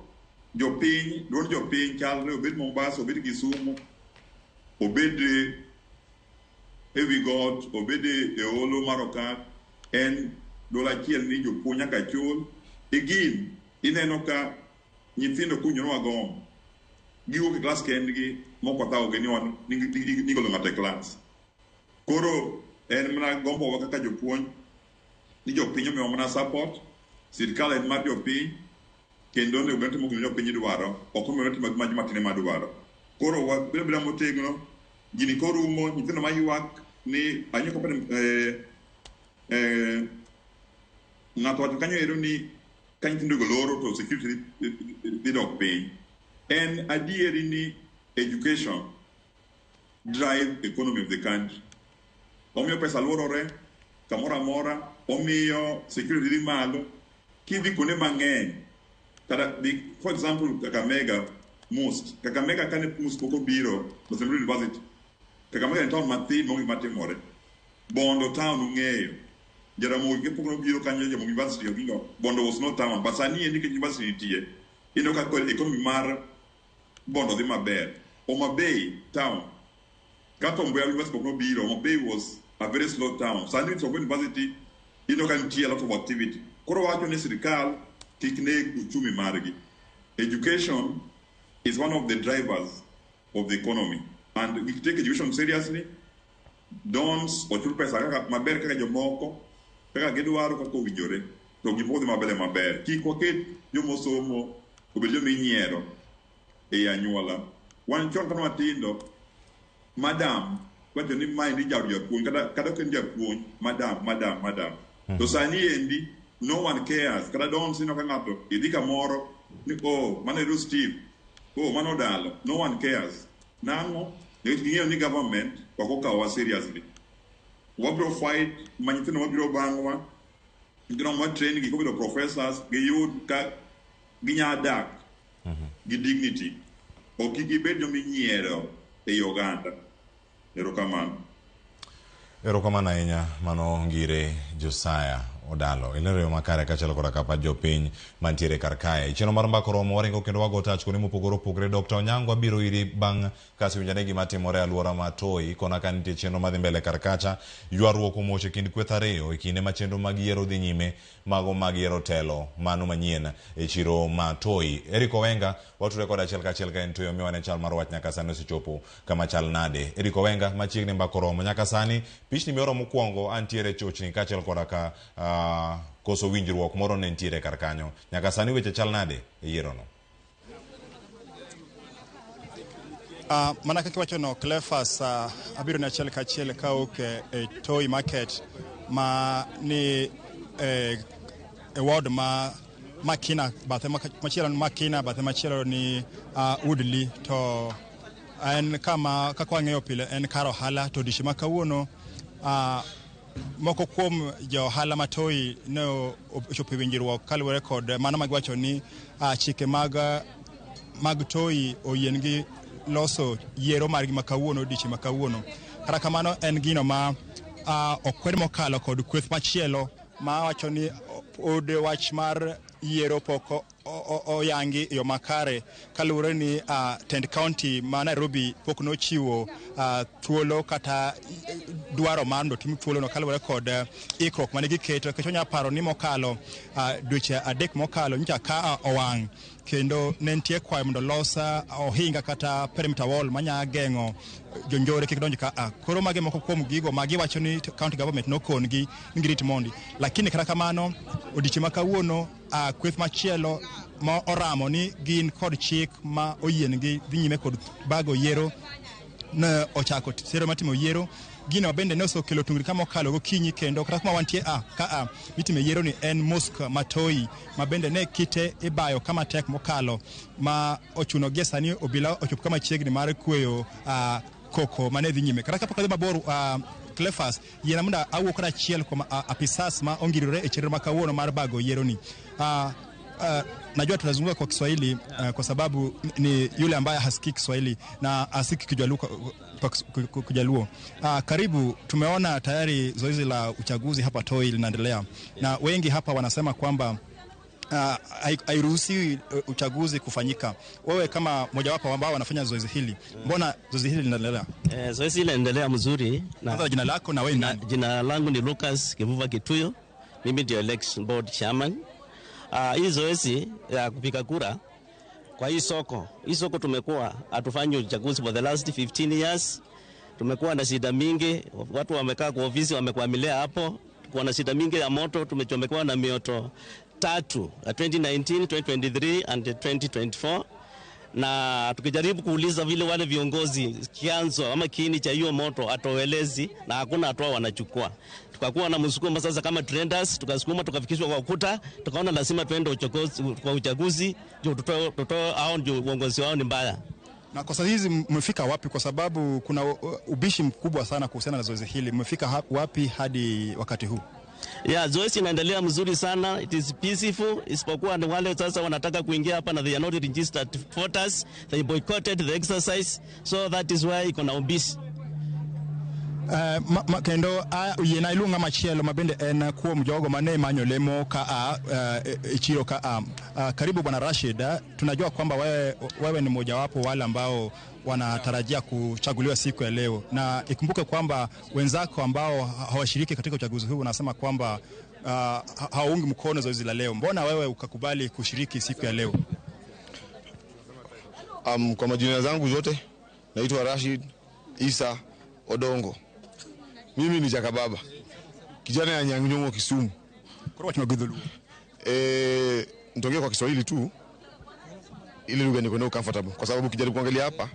jopiny, duond jopiny chalre obed Mombasa, obed Kisumu, obed ewi got, obed e Holo mar Okak, en $1 ni jopuonj nyaka chul. Igin ineno ka nyithindo kunyoro agom giwuok e klas kendgi moko thaoge nigolo ng'ato e klas. Koro en mana gombowa kaka jopuonj ni jopiny omiwa mana support, sirikal en mar jopiny, kendo onego bed timo gima jopiny dwaro, ok omiwa timo gima jomatine madwaro. Koro wabedo beda motegno, gini korumo, nyithindo mayuak ni anyiko ng'ato wacho kanyo ero ni ka nyithindo goloro to security dhi dok piny. En adieri ni education drive economy of the country. Omiyo pesa luorore kamoro amora, omiyo security dhi malo. Kidhi kuonde mang'eny, kata for example Kakamega Mosque, Kakamega kane Mosque pok obiro Maseno University, Kakamega en town mathin monge matimore. Bondo town ung'eyo, Jaramogi pok nobiro kanyo Jaramogi University ogingo, Bondo was no town, but sani en nikech university nitie, ino ka economy mar Bondo dhi maber. Homa Bay town, kata Mbeya University pok nobiro, Homa Bay was a very slow town. Sani with Homa University, ino ka nitie a lot of activity. Koro wacho ni sirikal kik neg uchumi margi. Education is one of the drivers of the economy, and we take education seriously. Dons ochul pesa kaka maber kaka jomoko kaka gidwaro kaka owinjore, to gipodhi maber. Kik waket jomosomo obed jominyiero e anyuola. Wan chon kano matindo, madam wacho ni maendi japuonj kata ok en japuonj, madam. To sani endi no one cares. Kata dons ino ka ng'ato idhi kamoro ni mano ero Steve, mano Dalo, no one cares. Nang'o? Ng'eyo ni government ok okawa seriously. Wabiro fight, nyithindo wabiro bang'wa, nyithindo ma train gi kobedo professors giyud ka ginya dak gi dignity. Ok gibed jominyiero e oganda. Erokamano ahinya. Mano ngire Josiah Odalo ilero makare kachalo kora kapa jopiny mantiere kar kae. Icheno mar mbako romo waringo kendo wago touch koni mopogore opogore. Dr. Onyango abiro iri bang' kasi winjane gima timore alwora ma Toi kona ka nitie chenro madhi mbele kar kacha. Ywaruok omoche kind kweth ariyo e kinde ma chenro mag yiero dhi nyime, mago mag yiero telo mano manyien e chiro ma Toi. Eric Owenga watudore kod achiel kachiel ka en Toi omiwa ne chal mar wach nyaka sani osechopo kama chal nade. Eric Owenga machiegni mbako romo nyaka sani pichni mioro mokwongo antiere chochni kachiel koda ka koso winjruok moro ne ntiere kar kanyo. Nyaka sani weche chal nade e yiero no? Mana kaka wacho no Clefas abiro na achiel kachiel ka ok e Toi market ma ni e ward ma Makina bathe machielo Makina bathe machielo ni Woodley to en kama kaka wang'eyo pile en kar ohala to dishi ma kawuono moko kuom jo ohala ma Toi ne ochopo winjruok kaluwore kod mano magiwacho ni chike mag Toi oyiengi loso yiero margi ma kawuono dichi ma kawuono. Kata kamano en gino ma okwed mokalo kod kweth machielo ma wacho ni ode wach mar yiero poko oyangi yo makare kaluwore ni Tend County ma Nairobi pok nochiwo thuolo kata dwaro mar ndo tim thuolo no kaluwore kod ikruok mane giketo. Kech onya paro ni mokalo dweche 3 mokalo nyicha ka owang' kendo ne nitie kwayo mondo losa ohinga kata perimeter wall manya geng'o jonjore kik donj ka koro mage moko kuom gigo magi wacho ni county government nokongi ni girit mondi, lakini kata kamano odiche ma kawuono kweth machielo ma oramo ni gin kod chik ma oyiengi dhi nyime kod bago yiero ne ochako sero matimo yiero. Gino bende ne osekelo tungri kama okalo gokinyi kendo kata kuma wantie mitime yiero ni en mosque ma Toi ma bende ne kite ibayo kama tek mokalo ma ochuno gi sani obila ochop kama chiegni mar kweyo koko mane dhi nyime. Kata kapok adhi mabor Clefas yiena munda awuok kod achiel kuom apisas ma ongirore e chenro ma kawuono mar bago yiero ni. Najua tunazungumza kwa Kiswahili kwa sababu ni yule ambaye hasikii Kiswahili na asiki Kijaluo. Karibu tumeona tayari zoezi la uchaguzi hapa Toi linaendelea na wengi hapa wanasema kwamba hairuhusiwi uchaguzi kufanyika. Wewe kama mojawapo ambao wanafanya zoezi hili, mbona zoezi hili linaendelea? Zoezi hili linaendelea mzuri. Kwanza jina lako na wewe nani? Jina langu ni Lucas Kivuva Kituyo. Mimi ndio election board chairman. Hii zoezi ya kupiga kura kwa hii soko tumekuwa hatufanyi uchaguzi for the last 15 years. Tumekuwa na shida mingi, watu wamekaa kwa ofisi wamekwamilia hapo. Kuna na shida mingi ya moto, tumekuwa na mioto 3 2019, 2023 and 2024. Na tukijaribu kuuliza vile wale viongozi kianzo ama kiini cha hiyo moto atoelezi na hakuna hatua wanachukua. Tukakuwa na msukumo sasa kama trenders, tukasukuma tukafikishwa kwa ukuta, tukaona lazima tuende kwa uchaguzi, ndio tutoe hao ndio uongozi wao ni mbaya. Na kwa sasa hizi mmefika wapi, kwa sababu kuna ubishi mkubwa sana kuhusiana na zoezi hili? Mmefika wapi hadi wakati huu? Zoezi inaendelea mzuri sana. It is peaceful. Isipokuwa ni wale sasa wanataka kuingia hapa na they are not registered voters. They boycotted the exercise. So that is why iko na ubishi. Kendo yena ilunga machielo mabende en kuo mjogo mane manyolemo ka ichiro ka karibu bwana Rashid. Tunajua kwamba wewe ni mojawapo wale ambao wanatarajia kuchaguliwa siku ya leo, na ikumbuke kwamba wenzako ambao hawashiriki katika uchaguzi huu wanasema kwamba hawaungi mkono zoezi la leo. Mbona wewe ukakubali kushiriki siku ya leo? Kwa majina zangu zote naitwa Rashid Isa Odongo. Mimi ni Jakababa, kijana ya Nyang'nyongo Kisumu. Kwa tunagudhulu. Nitongea kwa Kiswahili tu ili lugha niko nayo comfortable, kwa sababu kijaribu kuangalia hapa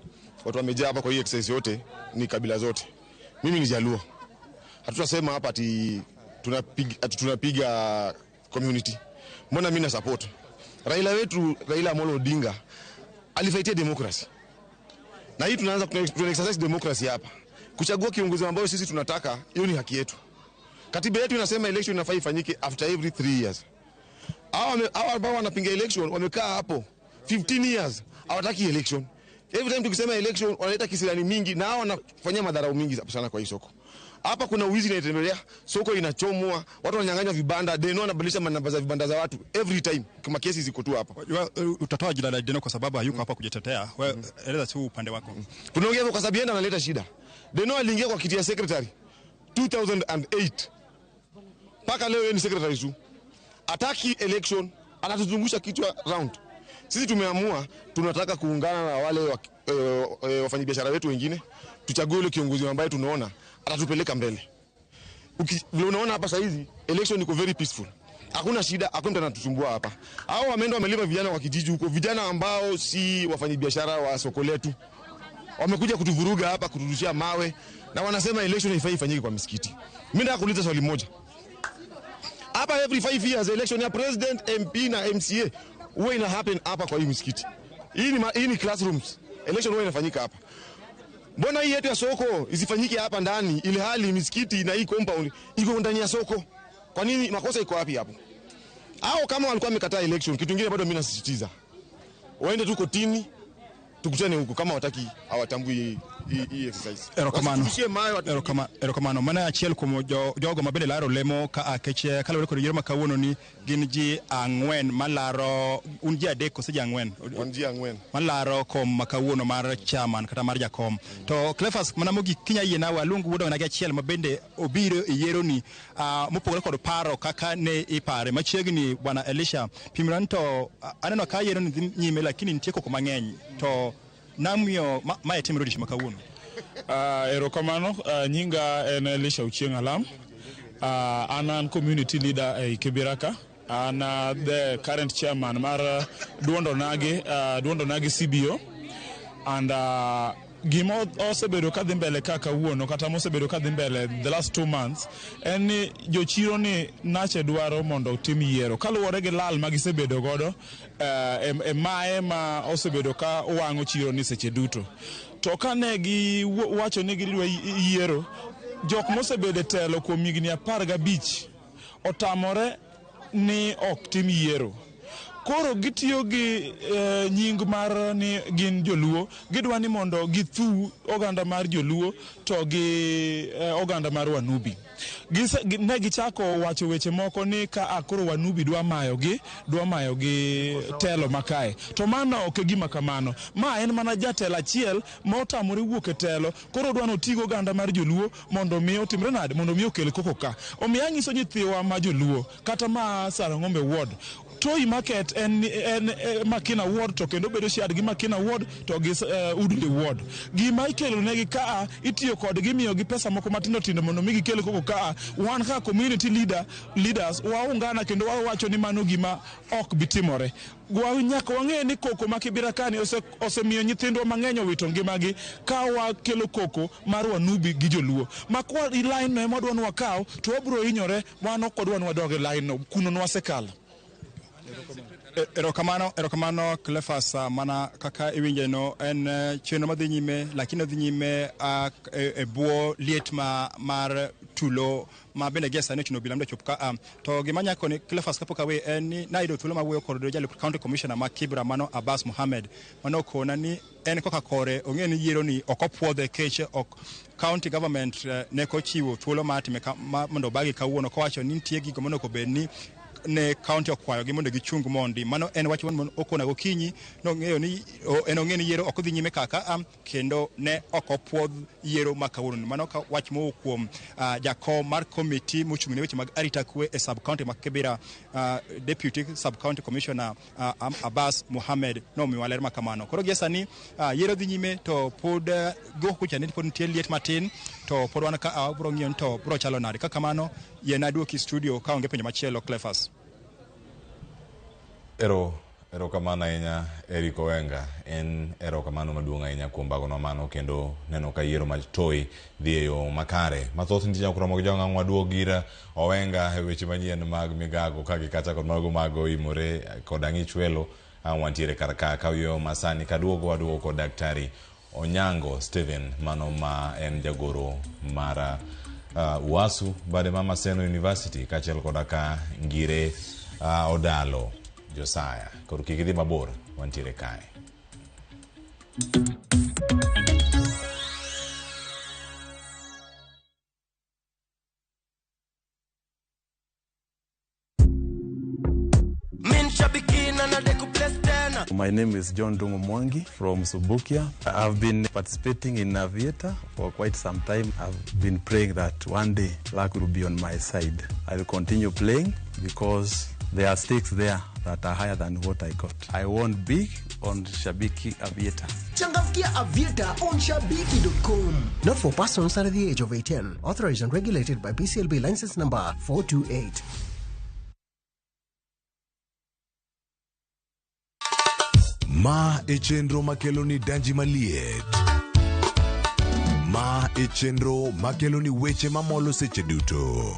watu wamejaa hapa kwa hii exercise yote ni kabila zote. Mimi ni Jaluo. Hatutasema hapa ati tunapiga community. Mbona mimi na support Raila Amolo Odinga alifaitia democracy. Na hii tunaanza tuna exercise democracy hapa. Kuchagua kiongozi ambao sisi tunataka, hiyo ni haki yetu. Katiba yetu inasema election inafaa ifanyike after every 3 years. Hao ambao wanapinga election wamekaa hapo 15 years hawataki election. Every time tukisema election wanaleta kisirani mingi na hao wanafanyia madharau mingi sana kwa hii soko. Hapa kuna uwizi inaendelea, soko inachomwa, watu wananyang'anya vibanda, Deno anabadilisha manamba za vibanda za watu every time. Kama kesi ziko tu hapa. Utatoa jina la Deno kwa sababu hayuko hapa kujitetea. Wewe eleza tu upande wako. Tunaongea kwa sababu yeye analeta shida. Deno aliingia kwa kiti ya secretary 2008. Paka leo yeye ni secretary tu. Ataki election, anatuzungusha kichwa round. Sisi tumeamua tunataka kuungana na wale wafanyabiashara wetu wengine, tuchague yule kiongozi ambaye tunaona atatupeleka mbele. Unaona hapa sasa hizi election iko very peaceful. Hakuna shida, hakuna mtu anatusumbua hapa. Hao wameenda wamelipa vijana wa kijiji huko, vijana ambao si wafanyabiashara wa soko letu. Wamekuja kutuvuruga hapa, kuturushia mawe na wanasema election haifai ifanyike kwa misikiti. Mimi nataka kuuliza swali moja. Hapa every 5 years election ya president, MP na MCA huwa ina happen hapa kwa hii misikiti. Hii ni classrooms. Election huwa inafanyika hapa. Mbona hii yetu ya soko isifanyike hapa ndani, ile hali misikiti na hii compound iko ndani ya soko? Kwa nini makosa iko wapi hapo? Hao kama walikuwa wamekataa election, kitu kingine bado mimi nasisitiza. Waende tu kotini, tukutane huko kama wataki hawatambui hii exercise. Erokamano mana achiel kuom jogo mabende laro lemo ka akeche kala kod yiero makawuono ni gin ji ang'wen malaro unji adek kose ji ang'wen malaro kom makawuono mar chairman kata mar jakom. To Cleophas mana mogik kinya yie nawa luongo wuodo na achiel mabende obiro e yiero ni mopogore kod paro kaka ne ipare machiegni bwana Elisha Pimranto aneno ka yiero ni nyime lakini nitie koko mang'eny to namio mae timro dish makawuono. Erokamano, nyinga en Elisha Uchieng Alam. An community leader e Kibiraka. An the current chairman mar Duondo Nagi CBO. And gimo osebedo kadhi mbele kaka wuono kata mosebedo kadhi mbele the last 2 months en ni jochiro ni nache dwaro mondo tim yiero kaluwore gi lal magisebedo godo mae ma osebedo ka wango chiro ni seche duto. To kane gi wacho ni gidwa yiero, jok mosebedo telo kuom higni 15 otamore ni ok tim yiero. koro gitiyo gi nying mar ni gin joluo, gidwa ni mondo githu oganda mar joluo to gi oganda mar Wanubi. Ne gichako wacho weche moko ni ka akoro Wanubi dwa mayogi telo makae. To mano ok gima kamano. Ma en mana jatelo achiel motamore wuok e telo, koro dwano tigo oganda mar joluo mondo mi otimre nade, mondo mi okel koko ka. Omiyo anyiso nyithiwa ma joluo kata ma Sarang'ombe ward, Toy Market en Makina Ward to kendo bedo shared gi Makina Ward to gi Udunde Ward. Gima ikelo negi ka itiyo kod gimiyo gi pesa moko matindo tindo mondo mi gikelo koko ka wan ka community leaders waungana kendo wawacho ni mano gima ok bitimore. Nyaka wang'e ni koko ma Kibira ni osemiyo nyithindwa mang'eny owito ngimagi ka wakelo koko mar Wanubi gi joluo. Makwa line no ema dwano wakaw to wabro hinyore, mano kodwa wadog e line no kuno nwasekalo. Erokamano Cleophas, mana kaka iwinje no en chenro madhi nyime, lakini odhi nyime e bwo liet mar tulo ma bende gesa ne chino bilamdo chop ka to gima nyako ni Cleophas kapo kawe en ni naido tulo ma wuoyo kod jalup county commissioner ma Kibra mano Abbas Mohammed mano kona ni en koka kore ong'e ni yiero ni okopuodhe keche ok county government ne kochiwo tulo ma time mondo bagi kawuono kowacho ni nitie gigo mondo kobed ni ne county okwayo gi mondo gichung mondi. Mano en wach mon okona gokinyi no ng'eyo ni en ong'e ni yiero ok odhi nyime kaka kendo ne okopuodh yiero makawuono. Mano ka wach mo kuom jakom mar committee mochung' ne weche mag arita kwe e sub county ma Kibira, deputy sub county commissioner Abbas Mohammed no miwaler makamano. Koro giesa ni yiero dhi nyime to pod go kucha ne pod nitie liet matin to pod wan ka bro ng'iyo to bro chalo nade. Kaka kamano yena duoki studio ka onge penjo machielo Cleophas. Erokamano ahinya Eric Owenga, en erokamano maduong' ahinya kuom bagono mano kendo neno ka yiero mar Toy dhi e yo makare. Mathoth nitie kromo gi jong'ang' waduog gira Owenga e weche manyien mag migago ka gikata kod mago imore kod ang'ich welo wantiere karaka ka yo masani kaduogo kod Daktari Onyango Stephen mano ma en jagoro mar UASU bade mama Seno University kachiel kod aka ngire Odalo Josiah. Koro kikidhi mabor wantiere kae. My name is John Dungo Mwangi from Subukia. I've been participating in Aviator for quite some time. I've been praying that one day luck will be on my side. I will continue playing because there are stakes there that are higher than what I got. I won big on Shabiki Aviator. Changamkia Aviator on Shabiki.com. Not for persons under the age of 18. Authorized and regulated by BCLB license number 428. Ma e chenro makeloni danji maliet. Ma e chenro makeloni weche mamolo seche duto.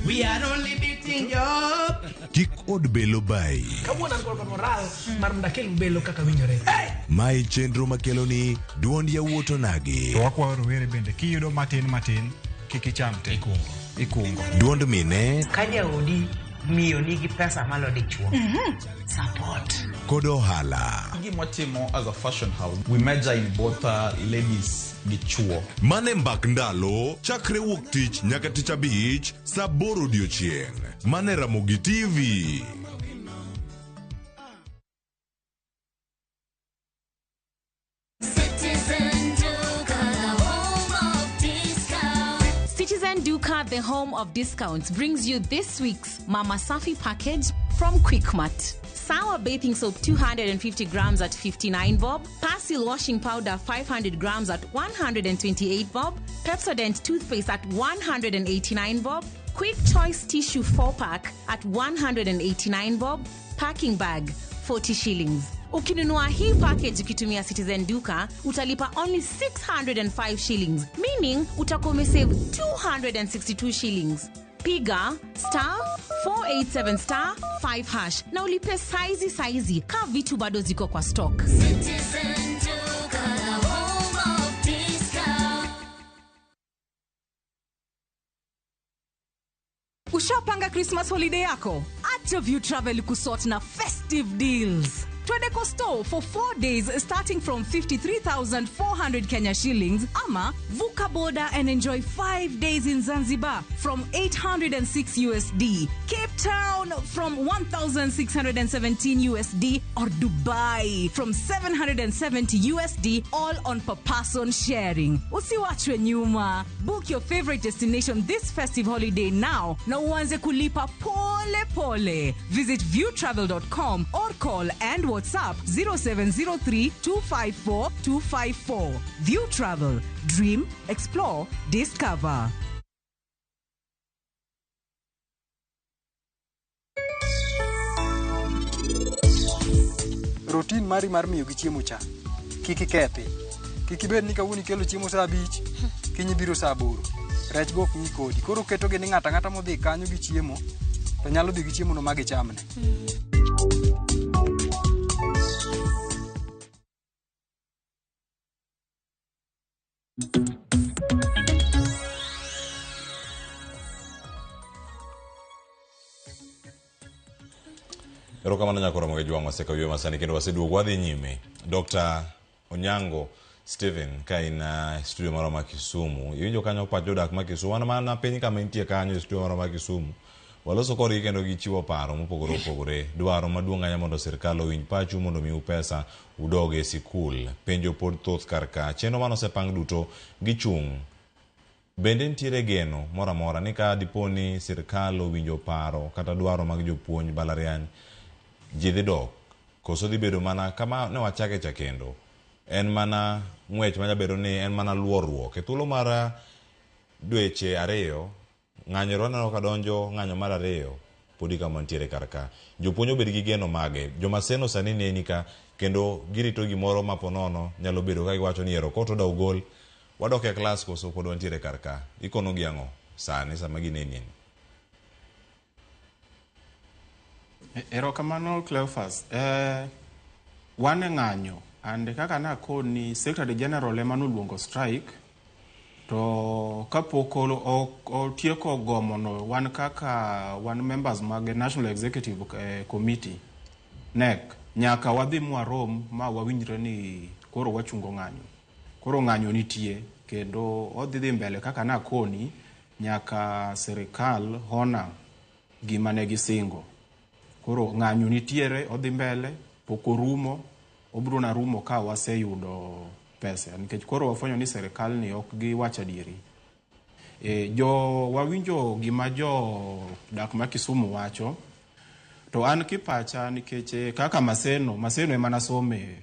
We are only beating job. Kik od belo bai. Kawuono an kod moral mar ndakel belo kaka winjore. Ma e chenro makeloni duond yawuoto nagi. To wakwayo rowere bende kiyudo matin kik icham te. Ikungo. Duond mine. Kaja odi miyo nigi pesa malo dichuo. Support. Kod ohala. Gimotimo as a fashion house, we measure in both ladies gi chuo. Mane mbak ndalo chakre wuok tich nyaka tich abich saa 8 odiochieng'. Mane Ramogi TV. Citizen Duka, the home of discounts, brings you this week's Mama Safi package from Quickmart. Sour bathing soap 250 grams at 59 bob. Persil washing powder 500 grams at 128 bob. Pepsodent toothpaste at 189 bob. Quick Choice tissue 4-pack at 189 bob. Packing bag 40 shillings. Ukinunua hii package ukitumia Citizen Duka, utalipa only 605 shillings, meaning utakuwa umesave 262 shillings. Piga *487*5# na ulipe saizi ka vitu bado ziko kwa stock. Citizen Duka, home of discount. Ushapanga Christmas holiday yako? Wacha View Travel kusort na festive deals. Twende store for 4 days starting from 53,400 Kenya shillings. Ama vuka border and enjoy 5 days in Zanzibar from 806 USD. Cape Town from 1,617 USD. Or Dubai from 770 USD, all on per person sharing. Usiwachwe nyuma. Book your favorite destination this festive holiday now. Na uanze kulipa pole pole. Visit viewtravel.com or call and WhatsApp 0703 254 254. View Travel. Dream, explore, discover. Routine mari mar miyo gi chiemo cha. Kiki kethi. Kiki bed ni kawuni kelo chiemo saa 5, kinyi biro saa 8. Rech gok ni kodi. Koro keto gi ni ngata modhi kanyo gi chiemo, to nyalo dhi gi chiemo no magi chamne. Erokamano nyako Ramogi jwang' waseka wiye masani kendo waseduogo wadhi nyime. Dr. Onyango Stephen ka in studio maro ma Kisumu. Iwinjo kanyo pach jodak ma Kisumu. Wan mana piny kama intie kanyo studio maro ma Kisumu. Waloso kodgi kendo gichiwo paro mopogore opogore. Dwaro maduong' ahinya mondo sirkal owinj pachu mondo miu pesa udog e sikul. Penjo pod thoth karka. Chenro mano sepang duto gichung'. Bende nitiere geno mora mora ni ka diponi sirkal owinjo paro kata dwaro mag jopuonj balariany ji dhi dok. Koso dhi bedo mana kama ne wachake chakendo. En mana ng'wech manyabedo ni en mana luoruok. E thuolo mar dweche 2 ng'anyo roneno ka donjo ng'anyo mar 2 podi kama nitiere karka. Jopuonj obed gi geno mage. Jomaseno sani neni ka kendo girito gimoro maponono nyalo bedo ka giwacho ni ero koto da ugol wadok e klas koso pod wantiere karka. Ikono gi ang'o sani sama gineni. Erokamano Cleophas. Wan e ng'anyo and kaka nakoni Secretary General ema noluongo strike to kapok otieko gomono wan kaka wan members mag National Executive Committee NEC nyaka wadhi mwarom ma wawinjre ni koro wachungo ng'anyo. Koro ng'anyo nitie kendo odhi mbele kaka nakoni nyaka sirikal hona gima ne gisingo. Koro ng'anyo nitiere odhi mbele pok orumo obro na rumo ka waseyudo pesa nikech koro wafwenyo ni sirikal ni ok giwacho adieri. Jo wawinjo gima jo dak ma Kisumu wacho to an kipacha nikech kaka Maseno ema nasome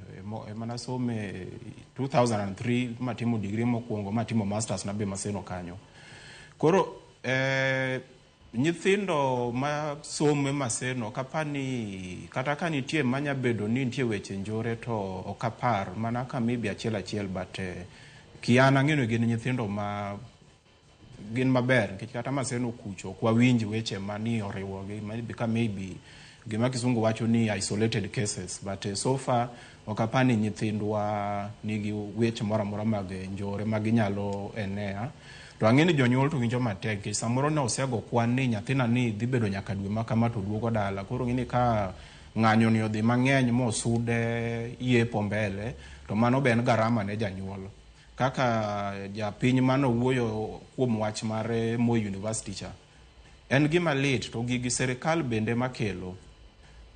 2003 matimo degree mokwongo matimo masters na be Maseno kanyo. Koro nyithindo ma some Maseno kapani kata ka nitie manya bedo ni nitie weche njore to okapar mana ka maybe achiel but kiana ng'eno gin nyithindo ma gin maber nikech kata Maseno kucho kwa winji weche mani oriwogi maybe gima Kisungu wacho ni isolated cases but so far okapani nyithindwa nigi weche mora mag njore maginyalo enea. To ang'eni jonyuol to winjo matek ke samoro ne osego kwan ni nyathina ni dhi bedo nyaka dwe ma kama to duogo dala. Koro ng'eni ka ng'anyo ni odhi mang'eny mosude yepo mbele to mano ben garama ne janyuol. Kaka japiny mano wuoyo kuom wach mare Moi University cha. En gima lit to gigi sirikal bende makelo.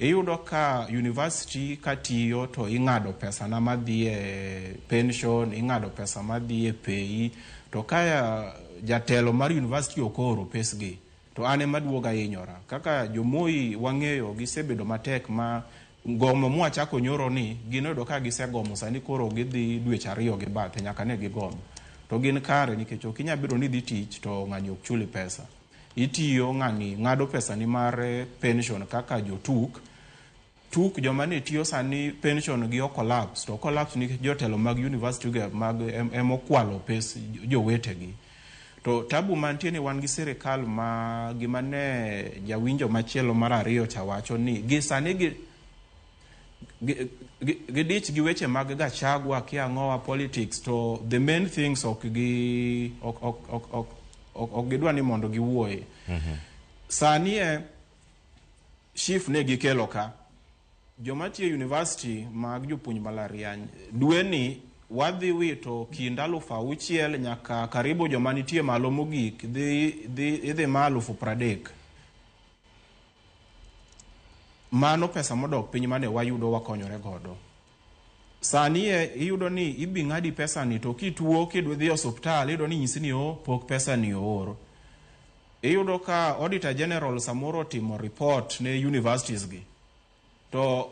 Iyudo ka university katiyo to ing'ado pesa na madhie pension, ing'ado pesa madhie pay. To kaya jatelo mar university okoro pesgi to ane maduoga inyora kaka jomoi wang'eyo gisebedo matek ma gomo mwachako nyoro ni ginodo ka gisegomo sani koro gidhi dweche 2 gi bathe nyaka ne gigomo to gin kare nikech okinya bedo ni dhi tich to ng'ani ok chuli pesa itiyo ng'ani ng'ado pesa ni mar pension kaka jotuk joma ne tiyo sani pension gi collapse to collapse ni jotelo mag university mag emokwalo pes jowetegi to tabu mantie ni wan gi sirikal ma gima ne jawinjo machielo mar 2 cha wacho ni gi sani gidich gi weche mag Gachagua kiang'owa politics to the main things ok gidwa ni mondo giwuoye. Sani chief ne gikelo ka joma tiyo university mag jopuonj malariany dweni wadhi wito kind 6,000 nyaka karibu joma nitie malo mogik idhi ma 30,000. Mano pesa modok piny mane wayudo wakonyore godo. Sani iyudo ni ibi ng'adi pesa ni to kituo kidwa dhi osuptal iyudo ni nyisi ni pok pesa ni ooro. Iyudo ka Auditor General samoro timo report ne universities gi. To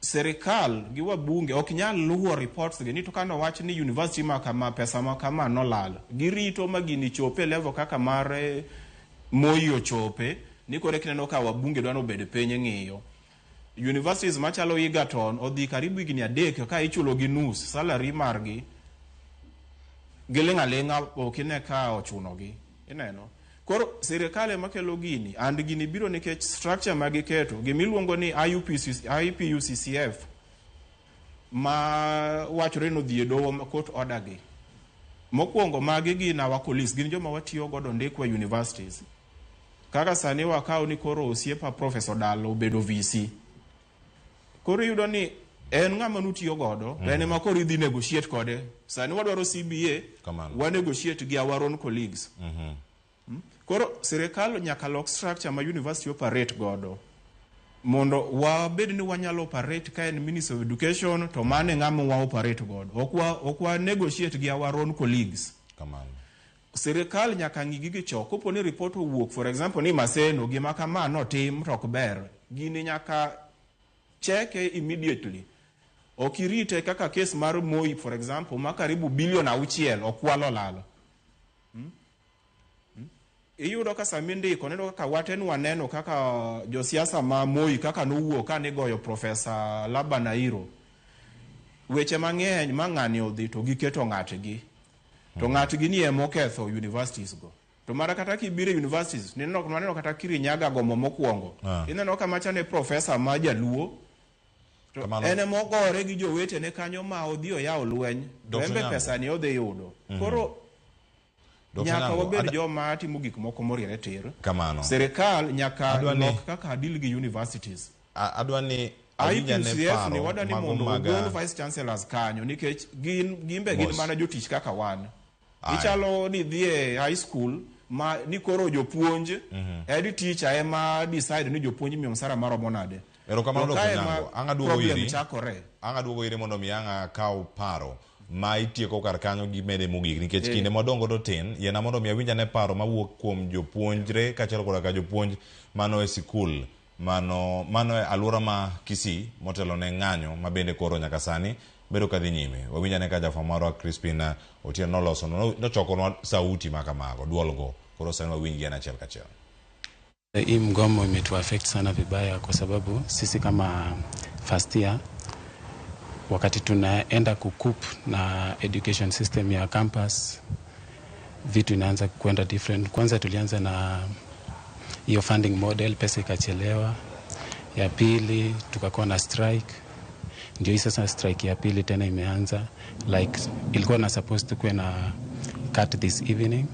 serikal gi wabunge ok nyal luwo reports gi ni to kano wach ni university ma kama pesa ma kama nolal. Girito magini chope level kaka mare moyo chope ni kore kineno ka wabunge dwano bede penye ng'iyo. Universities machalo Egerton odhi karibu higni 3 ka ichulo gi nus salary margi gilingalinga okine ka ochuno gi ineno. Koro serikali makelo gini and gini biro nikech structure magiketo gimiluongo ni IPUCCF ma wachore no dhie dowo court order gi. Mokwongo magi gina wa police gin joma watiyo godo ndikwa universities. Kaka sani wakao ni koro osiepa Professor Dalo bedo VC. Koro yudo ni en ng'ama nutiyo godo en ema koro idhi negotiate kode. Sani wadwaro CBA wa negotiate gi our own colleagues. Koro serikal nyaka lok structure ma university operate godo mondo wabed ni wanyalo operate ka en Ministry of Education to mane ng'ama wa operate godo okwa negotiate gi our own colleagues. Serikal nyaka ng'igi gi choko kopo ni report owuok for example ni Maseno gima kama notim to ok ber gini nyaka cheke immediately. Okirite kaka case mar Moi for example ma karibu $6 billion okwalo lalo. Iyudo ka samindiko neno kaka waten waneno kaka josiasa ma Moi kaka nowuok ka nigoyo Professor Labanairo. Weche mang'eny ma ng'ani odhi to giketo ng'atgi. To ng'atgi ni emoketho universities go. To mara kata kibire universities neno kata Kirinyaga gomo mokwongo. Ineno ka machane professor ma Jaluo. To ene mogore gi jowete ne kanyo ma odhi oyawo lweny. Embe pesa ni odhi yudo. Koro nyaka wabed joma timo gik moko moriere tir. Serikal nyaka lok kaka deal gi universities. Adwani IPCF ni wadani mondo ogol vice chancellors kanyo nikech gimbe gin mana jotich kaka wan. Ichalo ni dhie high school ma ni koro jopuonj head teacher ema decide ni jopuonj miyo msara maromo nade. Erokamano Nyango, anga duogo ire mondo mi anga kaw paro ma itieko kar kanyo gi mede mogik nikech kinde modongo do tin yena mondo mi awinja ne paro mawuok kuom jopuonjre kaachiel koda ka jopuonj mano e sikul mano e alwora ma Kisii motelo ne ng'anyo ma bende koro nyaka sani bedo kadhi nyime. Wawinja ne ka jafwambo marwa Crispin Otieno noloso nochokonwa sauti ma kamago duolgo koro sani wawinji en achiel kachiel. Hii mgomo imetuaffect sana vibaya kwa sababu sisi kama first year wakati tunaenda kukup na education system ya campus vitu inaanza kwenda different. Kwanza tulianza na hiyo funding model, pesa ikachelewa. Ya pili tukakuwa na strike. Ndio hii sasa strike ya pili tena imeanza. Like ilikuwa na supposed to kuwe na cut this evening,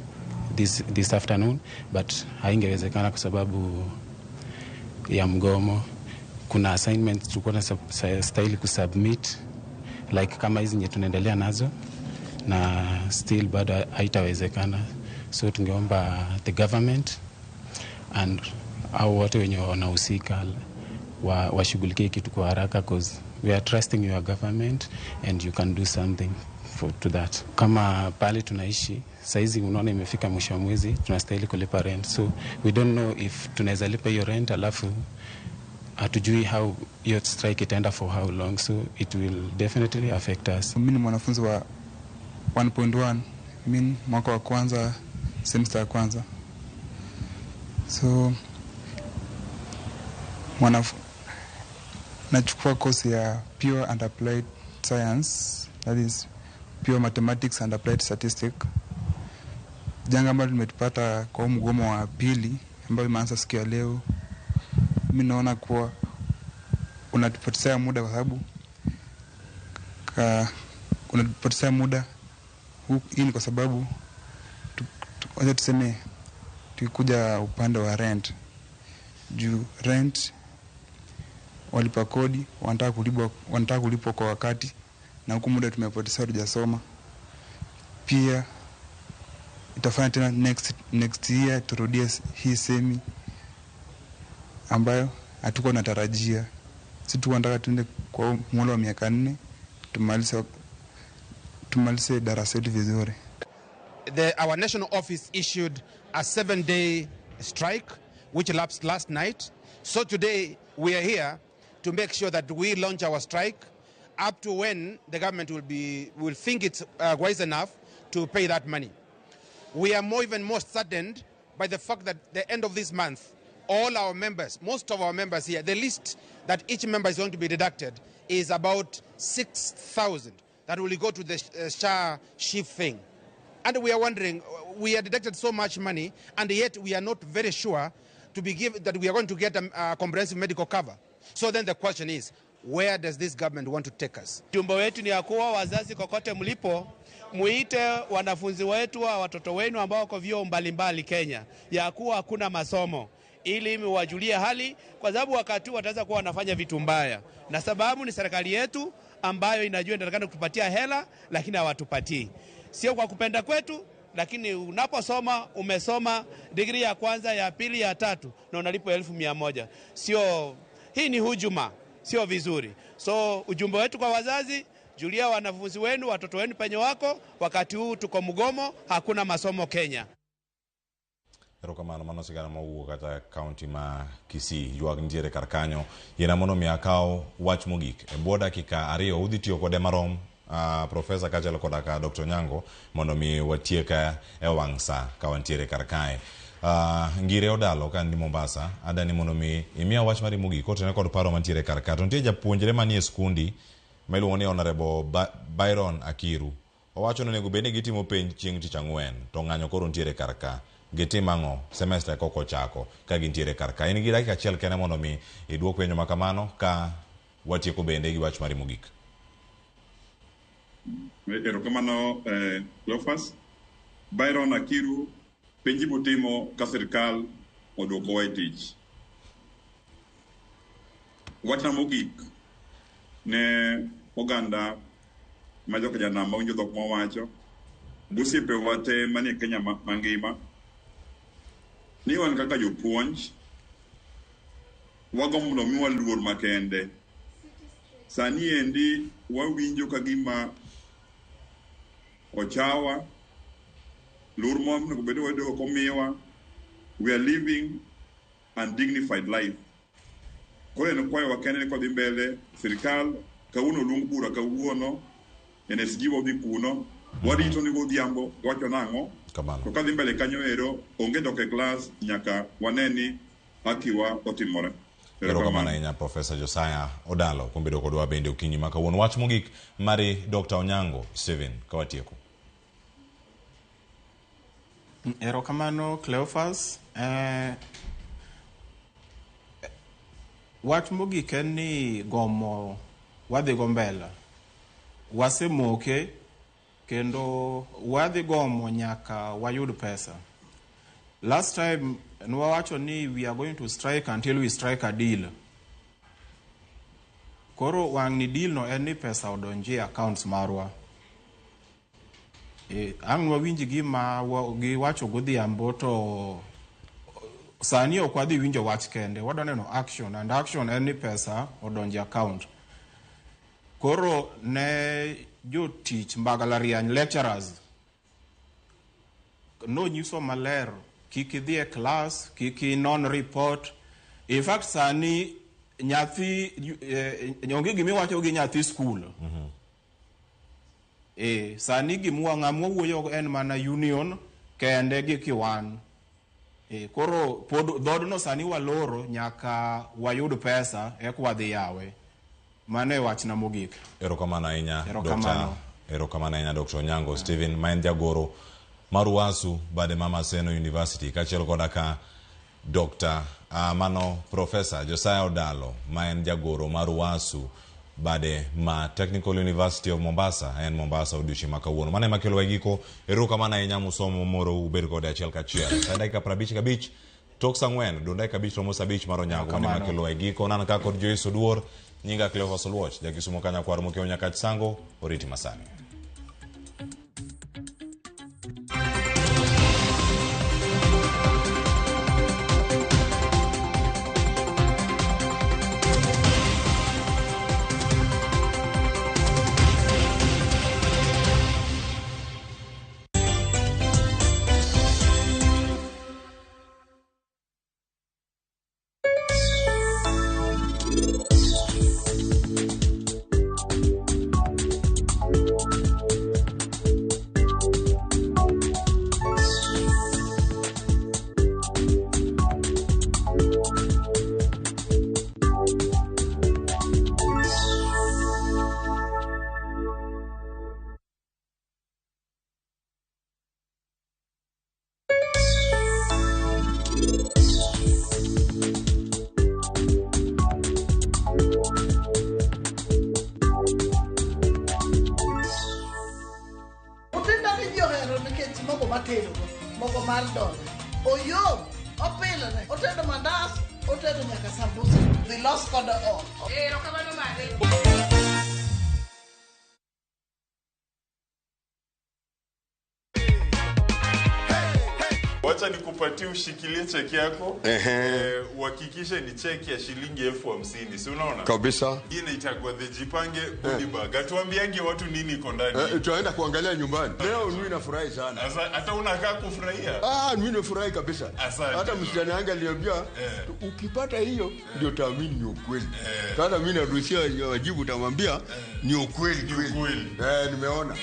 this afternoon, but haingewezekana kwa sababu ya mgomo. Kuna assignments tulikuwa na stahili kusubmit like kama hizi nye tunaendelea nazo na still bado haitawezekana. So tungeomba the government and au wote wenye wanahusika washughulikie kitu kwa haraka because we are trusting your government and you can do something to that. Kama pale tunaishi saizi unaona imefika mwisho wa mwezi tunastahili kulipa rent, so we don't know if tunaweza lipa hiyo rent alafu hatujui how your strike itaenda for how long, so it will definitely affect us. Mimi ni mwanafunzi wa 1.1 mwaka wa kwanza semester ya kwanza, so nachukua course ya pure and applied science, that is pure mathematics and applied statistics. Janga ambalo limetupata kwa mgomo wa pili ambao imeanza siku ya leo, mimi naona kuwa unatupotezea muda kwa sababu unatupotezea muda. Hii ni kwa sababu wacha tuseme tukikuja upande wa rent, juu rent, walipa kodi, wanataka kulipwa kwa wakati, na huku muda tumepoteza hatujasoma. Pia itafanya tena next year turudie hii semi ambayo hatuko natarajia. Sisi tu wanataka tuende kwa muhula wa miaka 4 tumalize darasa letu vizuri. Our national office issued a 7-day strike which lapsed last night. So today we are here to make sure that we launch our strike up to when the government will think it's wise enough to pay that money. We are even more saddened by the fact that the end of this month, all our members, most of our members here, the list that each member is going to be deducted is about 6,000 that will go to the SHA shift thing. And we are wondering, we are deducted so much money, and yet we are not very sure that we are going to get a comprehensive medical cover. So then the question is, where does this government want to take us? Jumbo wetu ni ya kuwa wazazi kokote mlipo, muite wanafunzi wetu wa watoto wenu ambao wako vyuo mbalimbali Kenya, ya kuwa hakuna masomo, ili mwajulie hali, kwa sababu wakati wataweza kuwa wanafanya vitu mbaya. Na sababu ni serikali yetu ambayo inajua inatakana kutupatia hela, lakini hawatupatii. Sio kwa kupenda kwetu, lakini unaposoma, umesoma degree ya kwanza, ya pili, ya tatu, na unalipo 1,100. Hii ni hujuma, sio vizuri. So ujumbe wetu kwa wazazi, julia wanafunzi wenu, watoto wenu penye wako, wakati huu tuko mgomo, hakuna masomo Kenya. Erokamano mano sigana mawuok kata county ma Kisii yuak ntiere kar kanyo yena mono mi akaw wach mogik e bwo dakika 2 udhi tiyo kode marom Profesa kachalo koda ka Dr. Nyango mondo mi watieka e wang' sa ka wantiere kar kae. Ngire Odalo ka ni Mombasa adani mondo mi imiya wach mari mogik kotene kod paro mantiere kar ka. To nitie japuonjre manie skundi ma iluongo ni Honorable Byron Akiru. Owacho ni onego bed ni gitimo penj chieng' tich ang'wen to ng'anyo koro ntiere kar ka. Gitimango semester koko chako ka gintiere kar ka. In gi dakika achiel kende mondo mi iduok penjo makamano ka watieko bende gi wach mari mogik. Erokamano Cleophas. Byron Akiru, penji motimo ka sirkal oduoko wa e tich. Wachna mogik ne oganda ma joka janam ma winjo dhok mawacho gosiepe wate manie Kenya mangima ni wan kaka jopuonj wagombo mondo mi waluor makende. Sani endi wawinjo ka gima ochawa luor mo onego bed wadogo komiwa. We are living undignified life. Kore no kwayo wakende ni kodhi mbele sirikal kawuono luong bura kawuono NSG wadhi kuno warito ni godhiambo wacho nang'o to kadhi mbele kanyo ero onge dok e klas nyaka waneni hakiwa otimore. Erokamano ahinya Profesa Josiah Odalo kuom bedo kodwa bende okinyi ma kawuono. Wach mogik mari Dr. Onyango Steven ka watieko. Erokamano Cleophas. Wach mogik en ni gomo wadhi go mbele. Wasemoke kendo wadhi gomo nyaka wayud pesa. Last time nwawacho ni we are going to strike until we strike a deal. Koro wang' ni deal no en ni pesa odonji accounts marwa. Ang' wawinji gima giwacho godhiambo to sani ok wadhi winjo wach kende. Wadwa neno action, and action en ni pesa odonji account. Koro ne jotich mbalariany lecturers no nyiso maler kik idhi e class, kik non report. In fact sani nyathi onge gimi wacho gi nyathi school. Sani gimwa ng'amwa wuoyo en mana union kende gi kiwan. Koro pod dhodno sani waloro nyaka wayud pesa ek wadhi yawe. Mane wachna mogik. Erokamano ahinya Dr. Onyango Steven ma en jagoro mar Wasu bade Mama Seno University kachiel koda ka Dr. Mano Profesa Josiah Odalo ma en jagoro mar Wasu bade ma Technical University of Mombasa en Mombasa odiochieng' ma kawuono. Mane makelo giko. Erokamano ahinya musomo moro ubed kode achiel kachiel. Dakika 55 tok sangwen donda kabich romo sabich maro nyago ne makelo giko nan ka kod Joyce Oduor nyinga Clever Solwatch jakisumo kanya kwar Mokeo Nyakach Sango oriti masani. Wacha nikupatie ushikilie cheki yako. Uhakikishe ni cheki ya shilingi 50,000. Si unaona? Kabisa. Hii inaitwa the Jipange goodie bag. Atuambiange watu nini iko ndani. Tunaenda kuangalia nyumbani. Leo mimi nafurahi sana. Hata unakaa kufurahia? Mimi nafurahi kabisa. Hata msichana wangu aliniambia ukipata hiyo ndio taamini ni ukweli. Sasa mimi naruhusia wajibu tamwambia ni ukweli kweli. Nimeona.